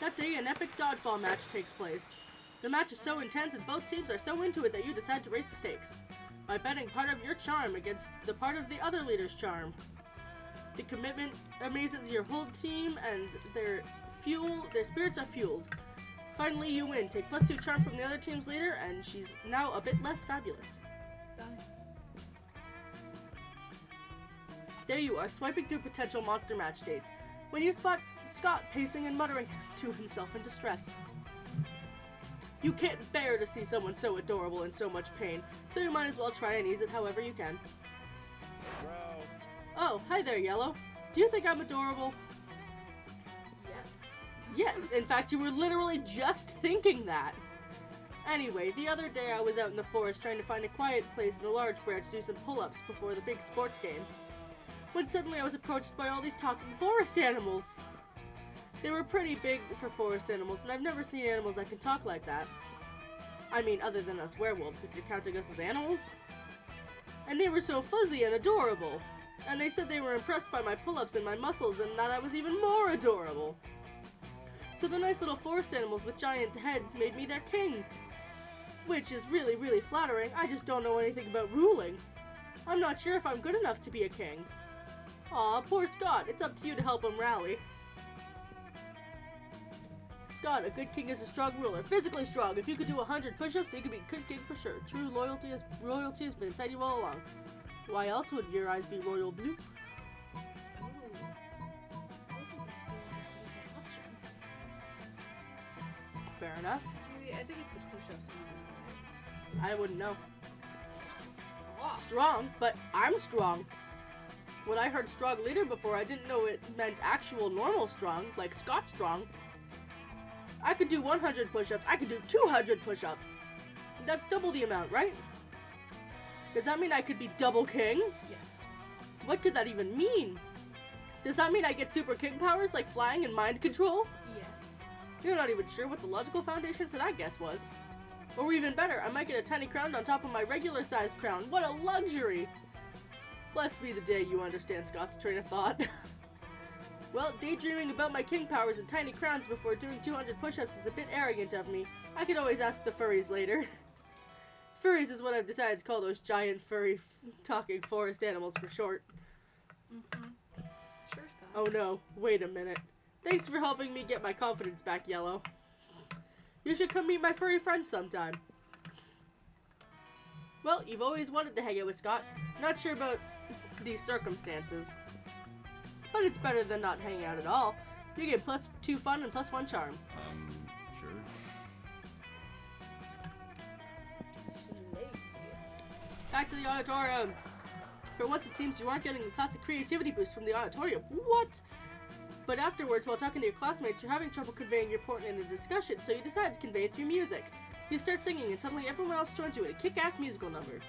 That day, an epic dodgeball match takes place. The match is so intense and both teams are so into it that you decide to raise the stakes by betting part of your charm against the part of the other leader's charm. The commitment amazes your whole team and their spirits are fueled. Finally, you win. Take +2 charm from the other team's leader, and she's now a bit less fabulous. There you are, swiping through potential monster match dates, when you spot Scott pacing and muttering to himself in distress. You can't bear to see someone so adorable in so much pain, so you might as well try and ease it however you can. Bro. Oh, hi there, Yellow. Do you think I'm adorable? Yes. Yes, in fact, you were literally just thinking that. Anyway, the other day I was out in the forest trying to find a quiet place in a large branch to do some pull-ups before the big sports game, when suddenly I was approached by all these talking forest animals. They were pretty big for forest animals, and I've never seen animals that can talk like that. I mean, other than us werewolves, if you're counting us as animals. And they were so fuzzy and adorable. And they said they were impressed by my pull-ups and my muscles, and that I was even more adorable. So the nice little forest animals with giant heads made me their king. Which is really, really flattering. I just don't know anything about ruling. I'm not sure if I'm good enough to be a king. Aw, poor Scott. It's up to you to help him rally. Scott, a good king is a strong ruler. Physically strong. If you could do 100 push-ups, you could be a good king for sure. True royalty has been inside you all along. Why else would your eyes be royal blue? Ooh. Both of the skills are an option. Fair enough. Maybe, I think it's the push-ups one. I wouldn't know. Oh. Strong, but I'm strong. When I heard strong leader before, I didn't know it meant actual normal strong, like Scott strong. I could do 100 push-ups. I could do 200 push-ups. That's double the amount, right? Does that mean I could be double king? Yes. What could that even mean? Does that mean I get super king powers like flying and mind control? Yes. You're not even sure what the logical foundation for that guess was. Or even better, I might get a tiny crown on top of my regular sized crown. What a luxury! Blessed be the day you understand Scott's train of thought. Well, daydreaming about my king powers and tiny crowns before doing 200 push-ups is a bit arrogant of me. I could always ask the furries later. Furries is what I've decided to call those giant furry talking forest animals for short. Mm-hmm. Sure, Scott. Oh no, wait a minute. Thanks for helping me get my confidence back, Yellow. You should come meet my furry friends sometime. Well, you've always wanted to hang out with Scott. Not sure about these circumstances. But it's better than not hanging out at all. You get +2 fun and +1 charm. Sure. Back to the auditorium. For once it seems you aren't getting the classic creativity boost from the auditorium. What? But afterwards, while talking to your classmates, you're having trouble conveying your point in a discussion, so you decide to convey it through music. You start singing, and suddenly everyone else joins you in a kick-ass musical number.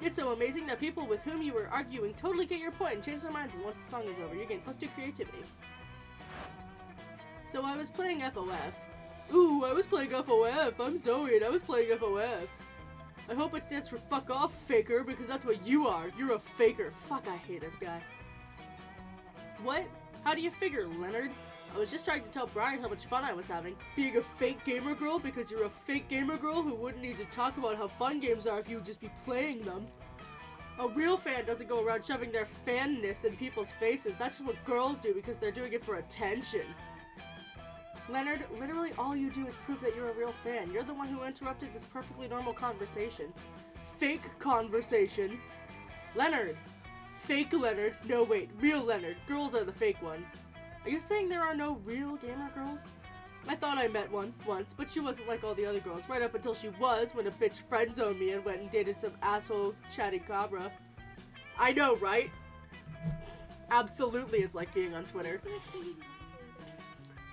It's so amazing that people with whom you were arguing totally get your point and change their minds, and once the song is over, you gain +2 creativity. So I was playing FOF. Ooh, I was playing FOF. I'm Zoe, and I was playing FOF. I hope it stands for fuck off, faker, because that's what you are. You're a faker. Fuck, I hate this guy. What? How do you figure, Leonard? I was just trying to tell Brian how much fun I was having. Being a fake gamer girl because you're a fake gamer girl who wouldn't need to talk about how fun games are if you would just be playing them. A real fan doesn't go around shoving their fanness in people's faces. That's just what girls do because they're doing it for attention. Leonard, literally all you do is prove that you're a real fan. You're the one who interrupted this perfectly normal conversation. Fake conversation. Leonard. Fake Leonard. No, wait. Real Leonard. Girls are the fake ones. Are you saying there are no real gamer girls? I thought I met one once, but she wasn't like all the other girls, right up until she was, when a bitch friend-zoned me and went and dated some asshole chatty cabra. I know, right? Absolutely is like being on Twitter.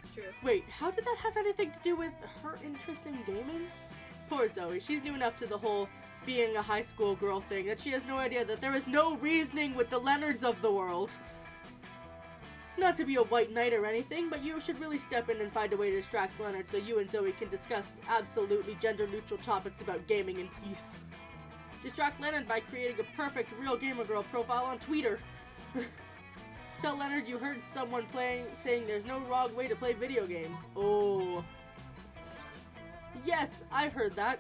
It's true. Wait, how did that have anything to do with her interest in gaming? Poor Zoe, she's new enough to the whole being a high school girl thing that she has no idea that there is no reasoning with the Leonards of the world. Not to be a white knight or anything, but you should really step in and find a way to distract Leonard so you and Zoe can discuss absolutely gender-neutral topics about gaming in peace. Distract Leonard by creating a perfect real gamer girl profile on Twitter. Tell Leonard you heard someone saying there's no wrong way to play video games. Oh. Yes, I've heard that.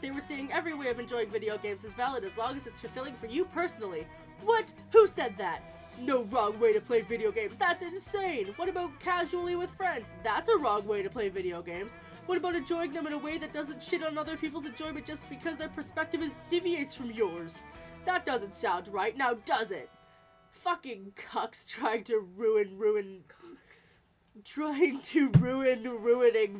They were saying every way of enjoying video games is valid as long as it's fulfilling for you personally. What? Who said that? No wrong way to play video games. That's insane. What about casually with friends? That's a wrong way to play video games. What about enjoying them in a way that doesn't shit on other people's enjoyment just because their perspective deviates from yours? That doesn't sound right, now does it? Fucking cucks trying to ruining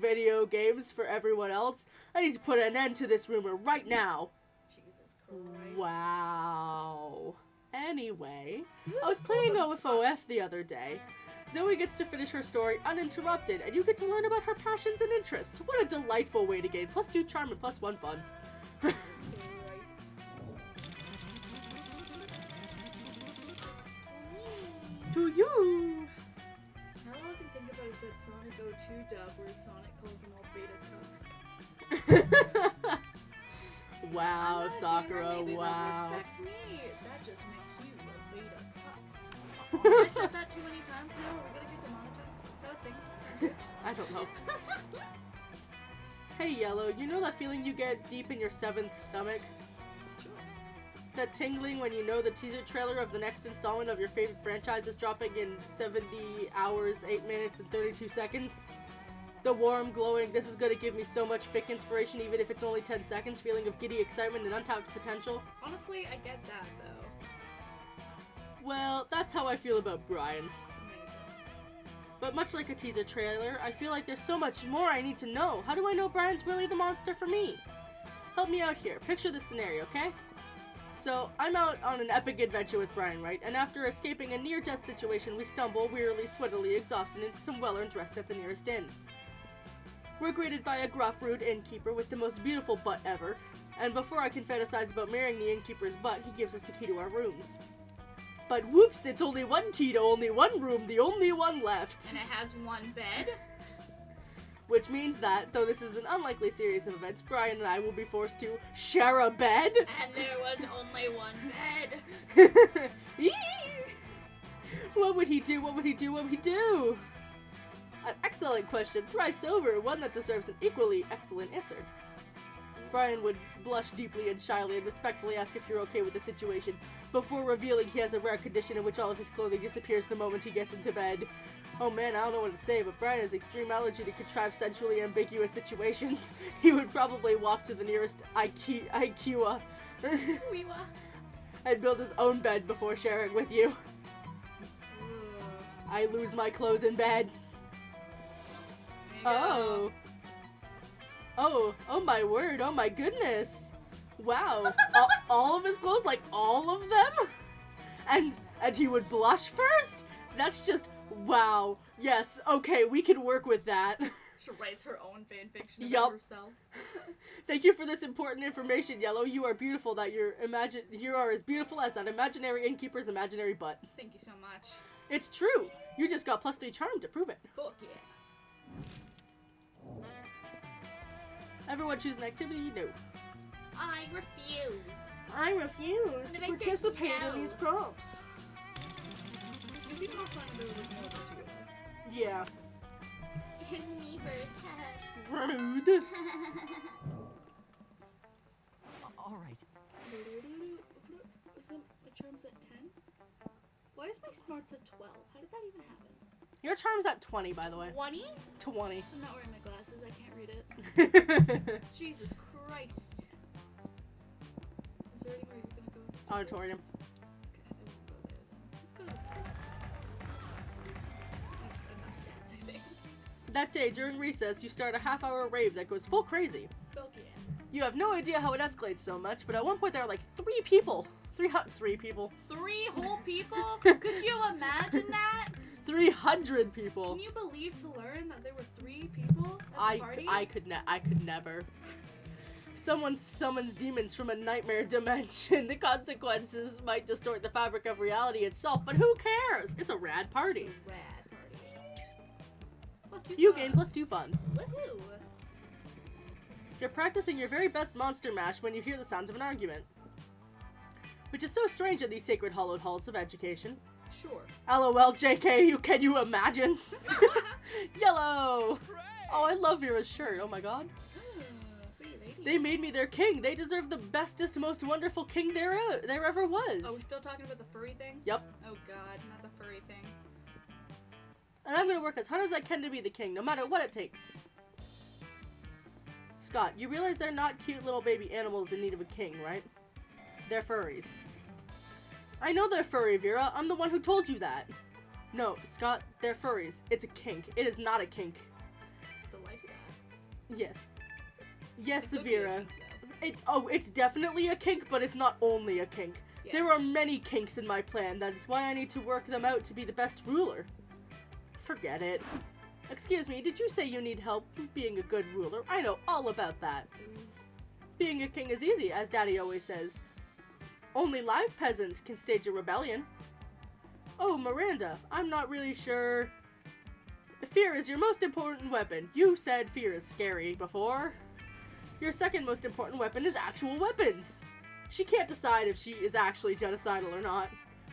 video games for everyone else. I need to put an end to this rumor right now. Jesus Christ. Wow. Anyway, I was playing OFOF the other day. Zoe gets to finish her story uninterrupted, and you get to learn about her passions and interests. What a delightful way to gain +2 charm and +1 fun. Christ. To you! Now all I can think about is that Sonic 02 dub where Sonic calls them all beta cucks. Wow, I'm not a Sakura, gamer, maybe they'll wow. respect me. That just makes you a beta cuck. Have I said that too many times now? Are we gonna get demonetized? Is that a thing? I don't know. Hey, Yellow, you know that feeling you get deep in your 7th stomach? Sure. That tingling when you know the teaser trailer of the next installment of your favorite franchise is dropping in 70 hours, 8 minutes, and 32 seconds? The warm, glowing, this is gonna give me so much fic inspiration even if it's only 10 seconds, feeling of giddy excitement and untapped potential? Honestly, I get that though. Well, that's how I feel about Brian. Amazing. But much like a teaser trailer, I feel like there's so much more I need to know. How do I know Brian's really the monster for me? Help me out here. Picture this scenario, okay? So, I'm out on an epic adventure with Brian, right? And after escaping a near-death situation, we stumble, wearily, sweatily, exhausted, into some well-earned rest at the nearest inn. We're greeted by a gruff, rude innkeeper with the most beautiful butt ever, and before I can fantasize about marrying the innkeeper's butt, he gives us the key to our rooms. But whoops, it's only one key to only one room, the only one left. And it has one bed. Which means that, though this is an unlikely series of events, Brian and I will be forced to share a bed. And there was only one bed. Eee! What would he do? What would he do? What would he do? An excellent question, thrice over, one that deserves an equally excellent answer. Brian would blush deeply and shyly and respectfully ask if you're okay with the situation, before revealing he has a rare condition in which all of his clothing disappears the moment he gets into bed. Oh man, I don't know what to say, but Brian has extreme allergy to contrive sensually ambiguous situations. He would probably walk to the nearest IKEA and build his own bed before sharing with you. I lose my clothes in bed. Oh. Oh my word, oh my goodness. Wow. all of his clothes, like all of them? And he would blush first? That's just, wow. Yes, okay, we can work with that. She writes her own fanfiction about Yup. herself. Thank you for this important information, Yellow. You are beautiful you are as beautiful as that imaginary innkeeper's imaginary butt. Thank you so much. It's true. You just got +3 charm to prove it. Fuck yeah. Everyone choose an activity? No. I refuse. I refuse to participate in these prompts. It'd be more fun if there was more than two of us. Yeah. Me first. Rude. All right. Is that my charm's at 10? Why is my smarts at 12? How did that even happen? Your charm's at 20, by the way. 20? 20. I'm not wearing my glasses. I can't read it. Jesus Christ. Is there anywhere you're gonna go? Auditorium. Okay, I won't go there then. Let's go to the pool. That's fine. Enough stats, I think. That day, during recess, you start a half-hour rave that goes full crazy. Fuck yeah. You have no idea how it escalates so much, but at one point there are like 3 people. 3 people. 3 whole people? Could you imagine that? 300 people. Can you believe to learn that there were 3 people at the party? I could never. Someone summons demons from a nightmare dimension. The consequences might distort the fabric of reality itself, but who cares? It's a rad party. Rad party. +2 You fun. gain +2 fun. Woohoo! You're practicing your very best monster mash when you hear the sounds of an argument. Which is so strange in these sacred hollowed halls of education. Sure. LOL, JK, can you imagine? Yellow! Oh, I love Vera's shirt, oh my god. Pretty lady. They made me their king. They deserve the bestest, most wonderful king there ever was. Oh, we're still talking about the furry thing? Yep. Oh god, not the furry thing. And I'm gonna work as hard as I can to be the king, no matter what it takes. Scott, you realize they're not cute little baby animals in need of a king, right? They're furries. I know they're furry, Vera. I'm the one who told you that. No, Scott, they're furries. It's a kink. It is not a kink. It's a lifestyle. Yes. Yes, It could be a Vera. kink, though. It's definitely a kink, but it's not only a kink. Yeah. There are many kinks in my plan. That is why I need to work them out to be the best ruler. Forget it. Excuse me, did you say you need help being a good ruler? I know all about that. Being a king is easy, as Daddy always says. Only live peasants can stage a rebellion. Oh, Miranda, I'm not really sure. Fear is your most important weapon. You said fear is scary before. Your second most important weapon is actual weapons. She can't decide if she is actually genocidal or not.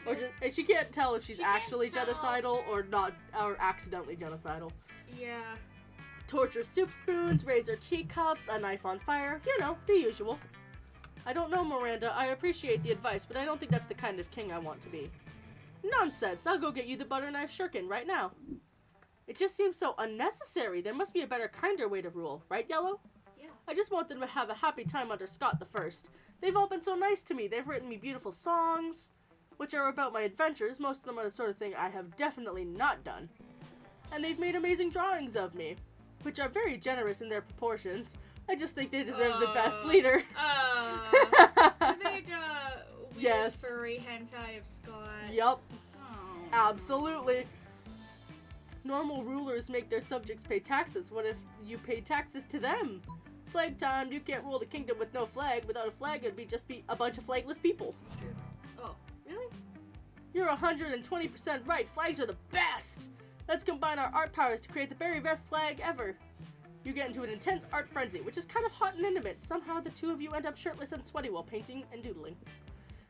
Or she can't tell if she's She can't actually tell. genocidal or not, or accidentally genocidal. Yeah. Torture soup spoons, razor teacups, a knife on fire. You know, the usual. I don't know, Miranda. I appreciate the advice, but I don't think that's the kind of king I want to be. Nonsense. I'll go get you the butter knife shuriken right now. It just seems so unnecessary. There must be a better, kinder way to rule. Right, Yellow? Yeah. I just want them to have a happy time under Scott the First. They've all been so nice to me. They've written me beautiful songs, which are about my adventures. Most of them are the sort of thing I have definitely not done. And they've made amazing drawings of me, which are very generous in their proportions. I just think they deserve the best leader. They made weird Yes. furry hentai of Scott. Yup, Oh. absolutely. Normal rulers make their subjects pay taxes. What if you pay taxes to them? Flag time. You can't rule the kingdom with no flag. Without a flag, it'd be a bunch of flagless people. It's true. Oh, really? You're 120% right. Flags are the best. Let's combine our art powers to create the very best flag ever. You get into an intense art frenzy, which is kind of hot and intimate. Somehow the two of you end up shirtless and sweaty while painting and doodling.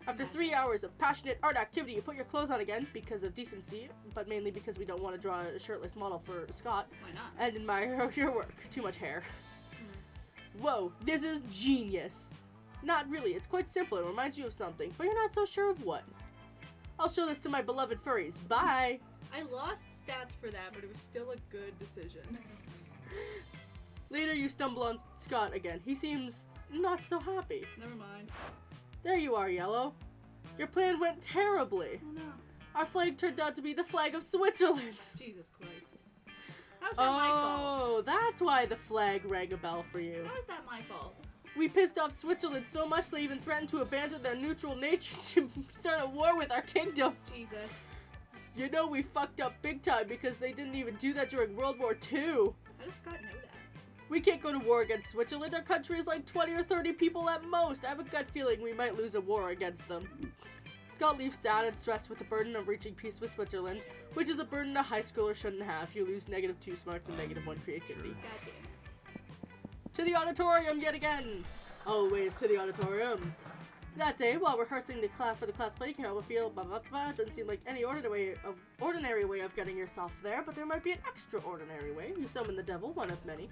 After 3 hours of passionate art activity, you put your clothes on again because of decency, but mainly because we don't want to draw a shirtless model for Scott, Why not? and admire your work. Too much hair. Whoa, this is genius. Not really, it's quite simple. It reminds you of something, but you're not so sure of what. I'll show this to my beloved furries. Bye! I lost stats for that, but it was still a good decision. Later, you stumble on Scott again. He seems not so happy. Never mind. There you are, Yellow. Your plan went terribly. Oh no. Our flag turned out to be the flag of Switzerland. Jesus Christ. How's that my fault? Oh, that's why the flag rang a bell for you. How is that my fault? We pissed off Switzerland so much they even threatened to abandon their neutral nature to start a war with our kingdom. Jesus. You know we fucked up big time because they didn't even do that during World War II. How does Scott know that? We can't go to war against Switzerland. Our country is like 20 or 30 people at most. I have a gut feeling we might lose a war against them. Scott leaves sad and stressed with the burden of reaching peace with Switzerland, which is a burden a high schooler shouldn't have. You lose -2 smarts and -1 creativity. God damn it. To the auditorium yet again! Always to the auditorium. That day, while rehearsing the class for the class play, you can help but feel doesn't seem like any ordinary way of getting yourself there, but there might be an extraordinary way. You summon the devil, one of many.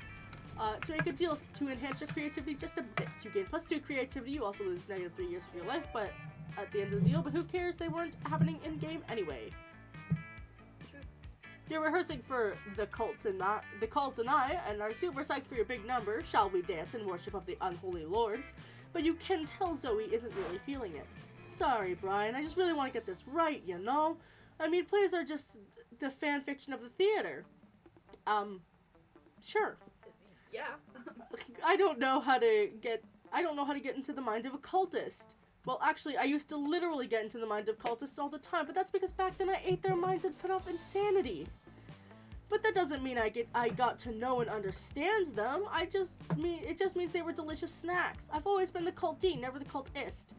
To make a deal to enhance your creativity just a bit. You gain +2 creativity, you also lose -3 years of your life, but at the end of the deal, but who cares, they weren't happening in-game anyway. True. You're rehearsing for the cult and I, and are super psyched for your big number, Shall We Dance in Worship of the Unholy Lords, but you can tell Zoe isn't really feeling it. Sorry, Brian, I just really want to get this right, you know? I mean, plays are just the fan fiction of the theater. Sure. Yeah. I don't know how to get into the mind of a cultist. Well, actually, I used to literally get into the mind of cultists all the time, but that's because back then I ate their minds and fed off insanity. But that doesn't mean I got to know and understand them. It just means they were delicious snacks. I've always been the cultee, never the cultist.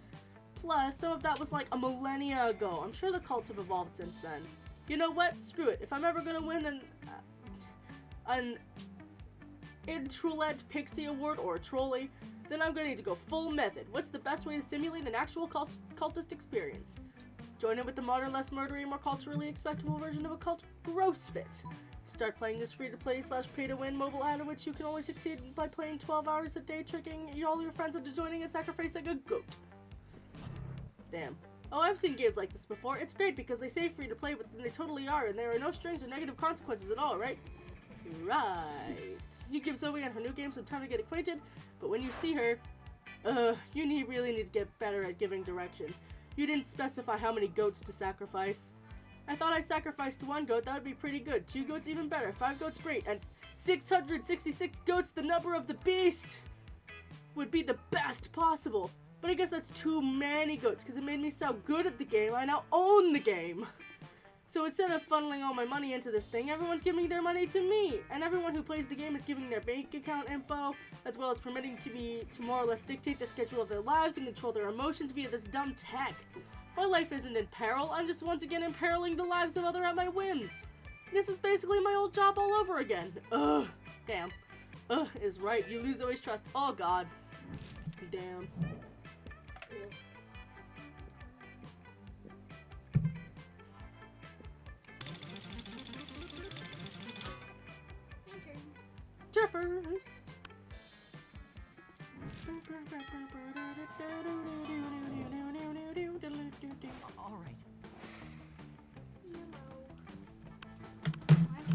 Plus, some of that was like a millennia ago. I'm sure the cults have evolved since then. You know what? Screw it. If I'm ever gonna win an Introlette Pixie Award or a trolley, then I'm gonna need to go full method. What's the best way to simulate an actual cultist experience? Join in with the modern, less murdery, more culturally acceptable version of a cult, Gross Fit. Start playing this free-to-play / pay-to-win mobile ad in which you can only succeed by playing 12 hours a day, tricking all your friends into joining and sacrificing a goat. Damn. Oh, I've seen games like this before. It's great because they say free-to-play, but then they totally are, and there are no strings or negative consequences at all, right? Right. You give Zoe and her new game some time to get acquainted, but when you see her, you really need to get better at giving directions. You didn't specify how many goats to sacrifice. I thought I sacrificed 1 goat, that would be pretty good. 2 goats even better, 5 goats great, and 666 goats, the number of the beast, would be the best possible. But I guess that's too many goats, because it made me so good at the game, I now own the game. So instead of funneling all my money into this thing, everyone's giving their money to me. And everyone who plays the game is giving their bank account info, as well as permitting me to more or less dictate the schedule of their lives and control their emotions via this dumb tech. My life isn't in peril, I'm just once again imperiling the lives of others at my whims. This is basically my old job all over again. Ugh. Damn. Ugh is right, you lose Zoe's trust. Oh god. Damn. First. All right.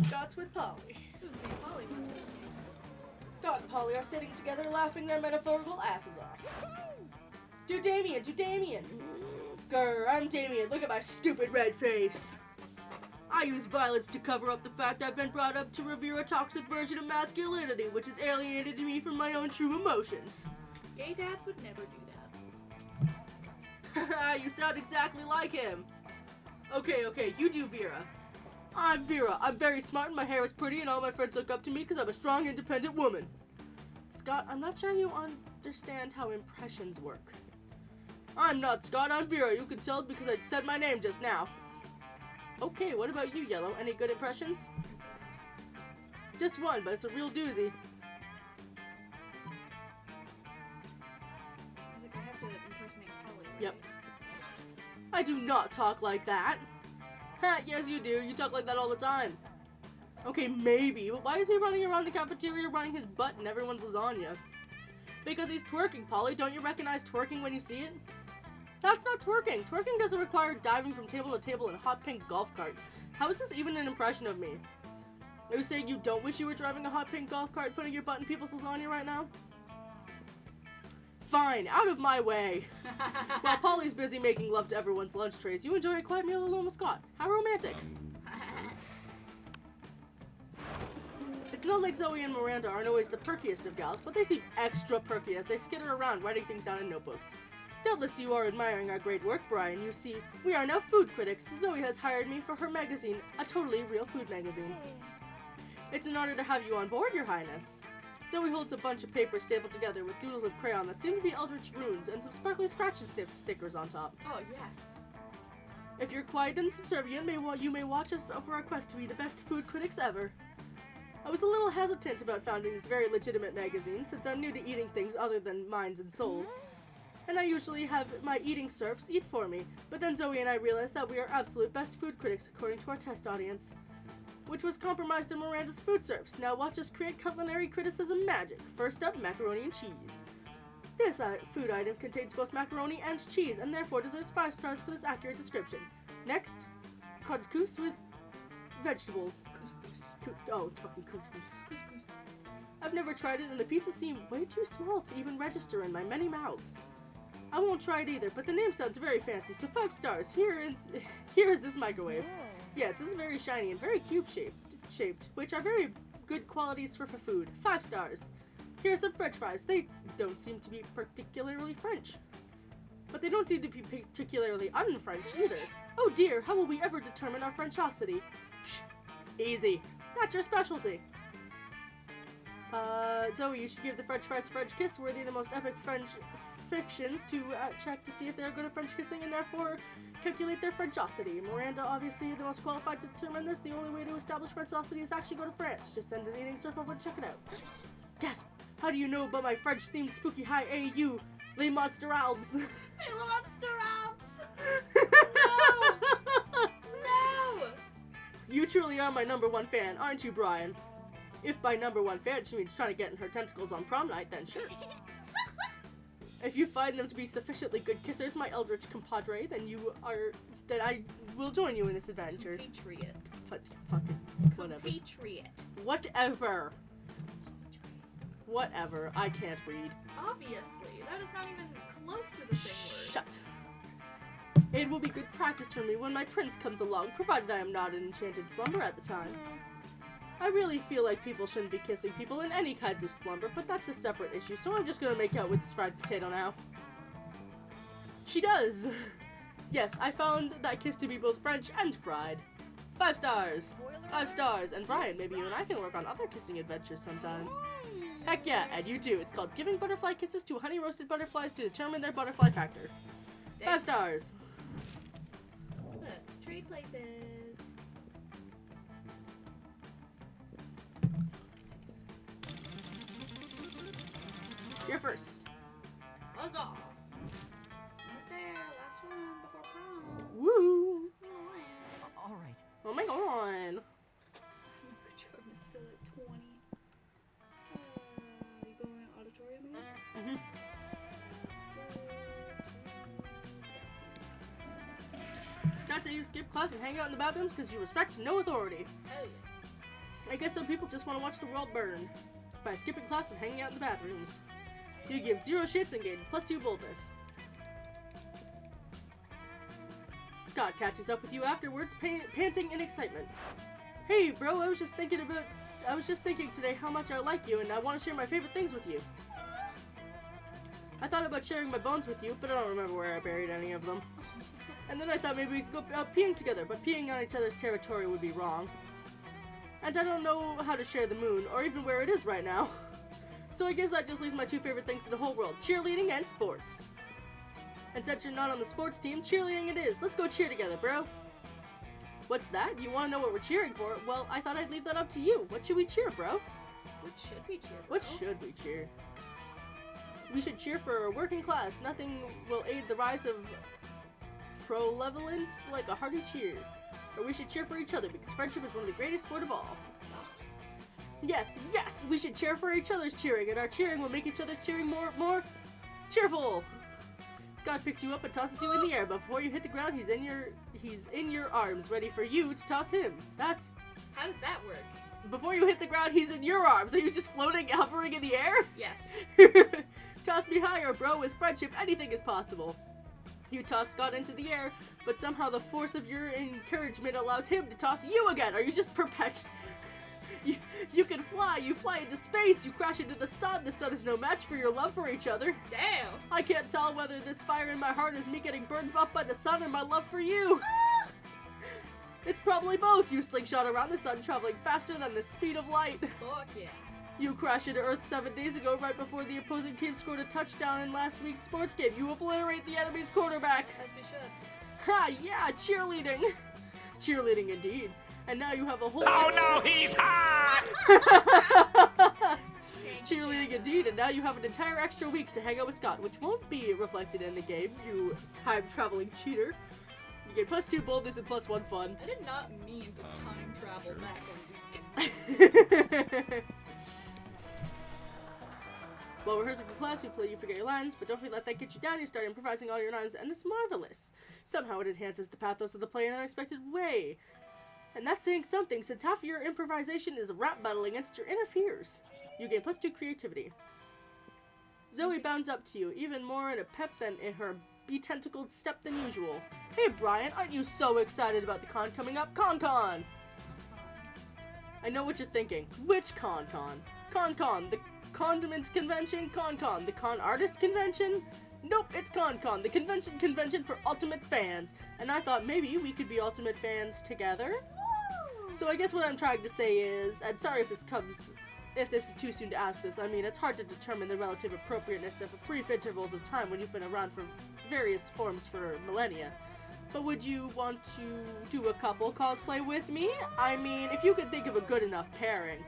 Scott's with Polly. Polly wants it. Scott and Polly are sitting together laughing their metaphorical asses off. Do Damien, do Damien. Grr, I'm Damien, look at my stupid red face. I use violence to cover up the fact I've been brought up to revere a toxic version of masculinity, which has alienated me from my own true emotions. Gay dads would never do that. You sound exactly like him. Okay, you do Vera. I'm Vera. I'm very smart and my hair is pretty and all my friends look up to me because I'm a strong, independent woman. Scott, I'm not sure you understand how impressions work. I'm not Scott, I'm Vera. You can tell because I said my name just now. Okay, what about you, Yellow? Any good impressions? Just one, but it's a real doozy. I think I have to impersonate Polly, right? Yep. I do not talk like that. Ha, yes you do. You talk like that all the time. Okay, maybe, but why is he running around the cafeteria running his butt in everyone's lasagna? Because he's twerking, Polly. Don't you recognize twerking when you see it? That's not twerking. Twerking doesn't require diving from table to table in a hot pink golf cart. How is this even an impression of me? Are you saying you don't wish you were driving a hot pink golf cart putting your butt in people's lasagna right now? Fine, out of my way. While Polly's busy making love to everyone's lunch trays, you enjoy a quiet meal alone with Scott. How romantic. It's not like Zoe and Miranda aren't always the perkiest of gals, but they seem extra perky as they skitter around writing things down in notebooks. Doubtless you are admiring our great work, Brian. You see, we are now food critics. Zoe has hired me for her magazine, a totally real food magazine. It's an honor to have you on board, Your Highness. Zoe holds a bunch of paper stapled together with doodles of crayon that seem to be eldritch runes and some sparkly scratch and sniff stickers on top. Oh, yes. If you're quiet and subservient, you may watch us over our quest to be the best food critics ever. I was a little hesitant about founding this very legitimate magazine, since I'm new to eating things other than minds and souls. And I usually have my eating serfs eat for me, but then Zoe and I realized that we are absolute best food critics according to our test audience, which was compromised in Miranda's food serfs. Now watch us create culinary criticism magic. First up, macaroni and cheese. This food item contains both macaroni and cheese, and therefore deserves 5 stars for this accurate description. Next, couscous with vegetables. Oh, it's fucking couscous. I've never tried it, and the pieces seem way too small to even register in my many mouths. I won't try it either, but the name sounds very fancy, so 5 stars. Here is this microwave. Yes, this is very shiny and very cube-shaped, which are very good qualities for food. 5 stars. Here are some french fries. They don't seem to be particularly French. But they don't seem to be particularly un-French either. Oh dear, how will we ever determine our Frenchosity? Psh, easy. That's your specialty. Zoe, you should give the french fries a French kiss, worthy of the most epic French fictions, to check to see if they're good at French kissing and therefore calculate their Frenchosity. Miranda, obviously the most qualified to determine this. The only way to establish Frenchosity is actually go to France. Just send an eating surf over to check it out. Gasp! How do you know about my French-themed spooky high AU, Les Monster Albs? Les Monster Alps! No! You truly are my #1 fan, aren't you, Brian? If by #1 fan she means trying to get in her tentacles on prom night, then sure. If you find them to be sufficiently good kissers, my eldritch compadre, then I will join you in this adventure. Compatriot. Fucking whatever. Compatriot. Whatever. I can't read. Obviously, that is not even close to the same word. Shut. It will be good practice for me when my prince comes along, provided I am not in enchanted slumber at the time. I really feel like people shouldn't be kissing people in any kinds of slumber, but that's a separate issue, so I'm just gonna make out with this fried potato now. She does! Yes, I found that kiss to be both French and fried. 5 stars! 5 stars! And Brian, maybe you and I can work on other kissing adventures sometime. Heck yeah, and you too. It's called Giving Butterfly Kisses to Honey Roasted Butterflies to Determine Their Butterfly Factor. 5 stars! Let's trade places. You're first. Huzzah! Almost there. Last one before prom. Woo! All right. Oh my god! My charm is still at 20. You going to auditorium again? Let's go After you skip class and hang out in the bathrooms because you respect no authority. Hell yeah. I guess some people just want to watch the world burn by skipping class and hanging out in the bathrooms. You give 0 shits and gain +2 boldness. Scott catches up with you afterwards, panting in excitement. Hey, bro, I was just thinking today how much I like you, and I want to share my favorite things with you. I thought about sharing my bones with you, but I don't remember where I buried any of them. And then I thought maybe we could go peeing together, but peeing on each other's territory would be wrong. And I don't know how to share the moon, or even where it is right now. So I guess that just leaves my 2 favorite things in the whole world, cheerleading and sports. And since you're not on the sports team, cheerleading it is. Let's go cheer together, bro. What's that? You want to know what we're cheering for? Well, I thought I'd leave that up to you. What should we cheer, bro? What should we cheer for? What should we cheer? We should cheer for a working class. Nothing will aid the rise of pro-levelant like a hearty cheer. Or we should cheer for each other because friendship is one of the greatest sport of all. Yes, yes, we should cheer for each other's cheering, and our cheering will make each other's cheering more cheerful. Scott picks you up and tosses you in the air, but before you hit the ground, he's in your arms, ready for you to toss him. How does that work? Before you hit the ground, he's in your arms. Are you just floating, hovering in the air? Yes. Toss me higher, bro. With friendship, anything is possible. You toss Scott into the air, but somehow the force of your encouragement allows him to toss you again. Are you just You can fly. You fly into space. You crash into the sun. The sun is no match for your love for each other. Damn. I can't tell whether this fire in my heart is me getting burned up by the sun and my love for you. It's probably both. You slingshot around the sun, traveling faster than the speed of light. Fuck yeah. You crashed into Earth 7 days ago, right before the opposing team scored a touchdown in last week's sports game. You obliterate the enemy's quarterback. As we should. Ha! Yeah, cheerleading. Cheerleading indeed. And now you have a whole. Oh no, he's hot! Cheerleading indeed, and now you have an entire extra week to hang out with Scott, which won't be reflected in the game, you time-traveling cheater. You get +2 boldness and +1 fun. I did not mean to time travel back a week. While rehearsing for class, you forget your lines, but don't let that get you down. You start improvising all your lines, and it's marvelous. Somehow it enhances the pathos of the play in an unexpected way. And that's saying something, since half of your improvisation is a rap battle against your inner fears. You gain +2 creativity. Zoe bounds up to you, even more in a pep than in her be-tentacled step than usual. Hey Brian, aren't you so excited about the con coming up? Con! I know what you're thinking. Which con? Con, the condiments convention? Con, the con artist convention? Nope, it's Con, the convention for ultimate fans. And I thought maybe we could be ultimate fans together. So I guess what I'm trying to say is, and sorry if this is too soon to ask this, I mean, it's hard to determine the relative appropriateness of brief intervals of time when you've been around for various forms for millennia. But would you want to do a couple cosplay with me? I mean, if you could think of a good enough pairing.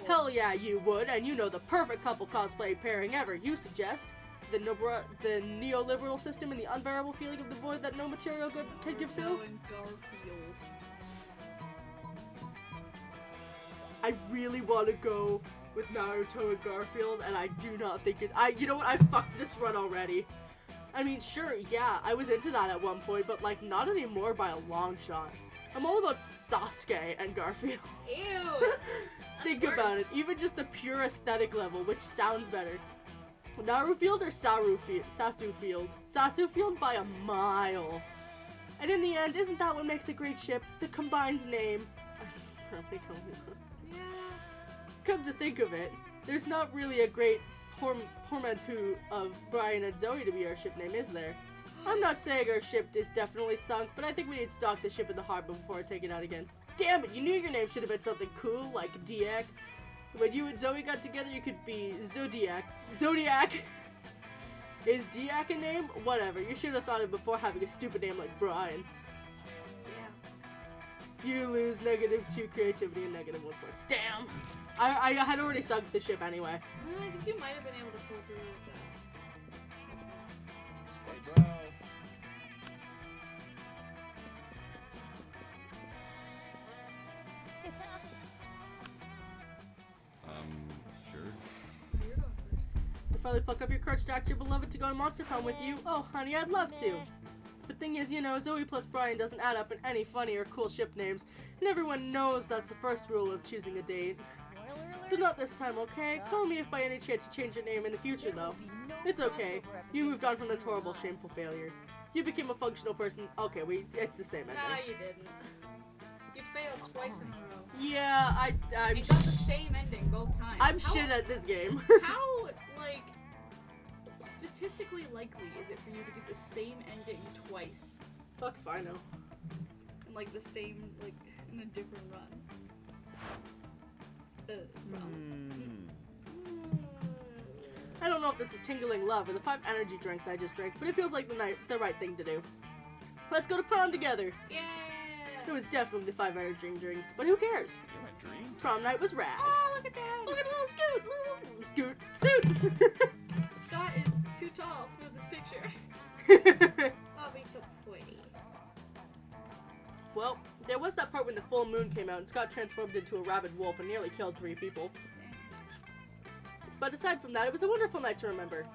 Hell yeah, you would, and you know the perfect couple cosplay pairing ever. You suggest the neoliberal system and the unbearable feeling of the void that no material good can give fill? And Garfield. I really want to go with Naruto and Garfield, and I do not think it. You know what? I fucked this run already. I mean, sure, yeah, I was into that at one point, but like not anymore by a long shot. I'm all about Sasuke and Garfield. Ew. Think That's about it, worse. even just the pure aesthetic level, which sounds better. Narufield or Sasufield? Sasufield by a mile. And in the end, isn't that what makes a great ship? The combined name. Yeah. Come to think of it, there's not really a great portmanteau of Brian and Zoe to be our ship name, is there? I'm not saying our ship is definitely sunk, but I think we need to dock the ship in the harbor before I take it out again. Damn it, you knew your name should have been something cool, like Diak. When you and Zoe got together, you could be Zodiac. Zodiac! Is Diak a name? Whatever, you should have thought it before having a stupid name like Brian. Yeah. You lose -2 creativity and -1 sports. Damn! I had already sunk the ship anyway. Well, I think you might have been able to pull through with that. Sure. You're going first. You finally pluck up your courage to ask your beloved to go to Monster Prom with you? Oh, honey, I'd love to. But thing is, you know, Zoe plus Brian doesn't add up in any funny or cool ship names, and everyone knows that's the first rule of choosing a date. So not this time, okay? Call me if by any chance you change your name in the future, though. It's okay. You moved on from this horrible, shameful failure. You became a functional person. Okay, it's the same ending. Nah, you didn't. You failed twice in a row. Yeah, I'm You got the same ending both times. I'm shit at this game. How, like, statistically likely is it for you to get the same ending twice? Fuck if I know. In, like, the same, like, in a different run? I don't know if this is tingling love or the 5 energy drinks I just drank, but it feels like the right thing to do. Let's go to prom together. Yeah! It was definitely the 5 energy drinks, but who cares? You're my dream. Prom night was rad. Oh, look at that! Look at the little suit. Scott is too tall for this picture. Oh, but he's so pretty. Well, there was that part when the full moon came out and Scott transformed into a rabid wolf and nearly killed 3 people. But aside from that, it was a wonderful night to remember.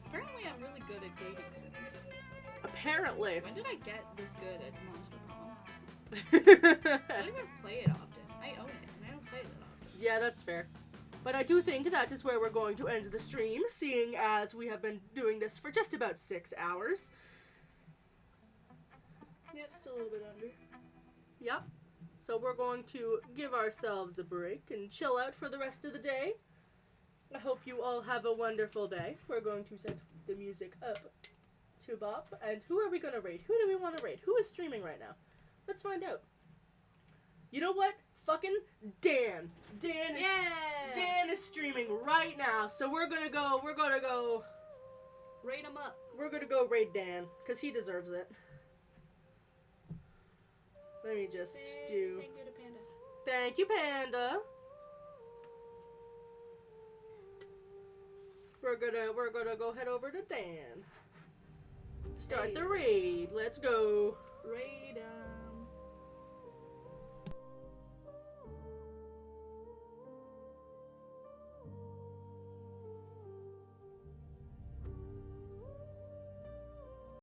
Apparently I'm really good at dating sims. Apparently. When did I get this good at Monster Prom? I don't even play it often. I own it, and I don't play it that often. Yeah, that's fair. But I do think that is where we're going to end the stream, seeing as we have been doing this for just about 6 hours. Yeah, just a little bit under. Yep. So we're going to give ourselves a break and chill out for the rest of the day. I hope you all have a wonderful day. We're going to set the music up to bop. And who are we going to raid? Who do we want to raid? Who is streaming right now? Let's find out. You know what? Fucking Dan. Dan is streaming right now. So we're gonna go Raid him up. We're gonna go raid Dan, because he deserves it. Let me just do... Thank you to Panda. Thank you, Panda. We're gonna go head over to Dan. Start the raid. Let's go.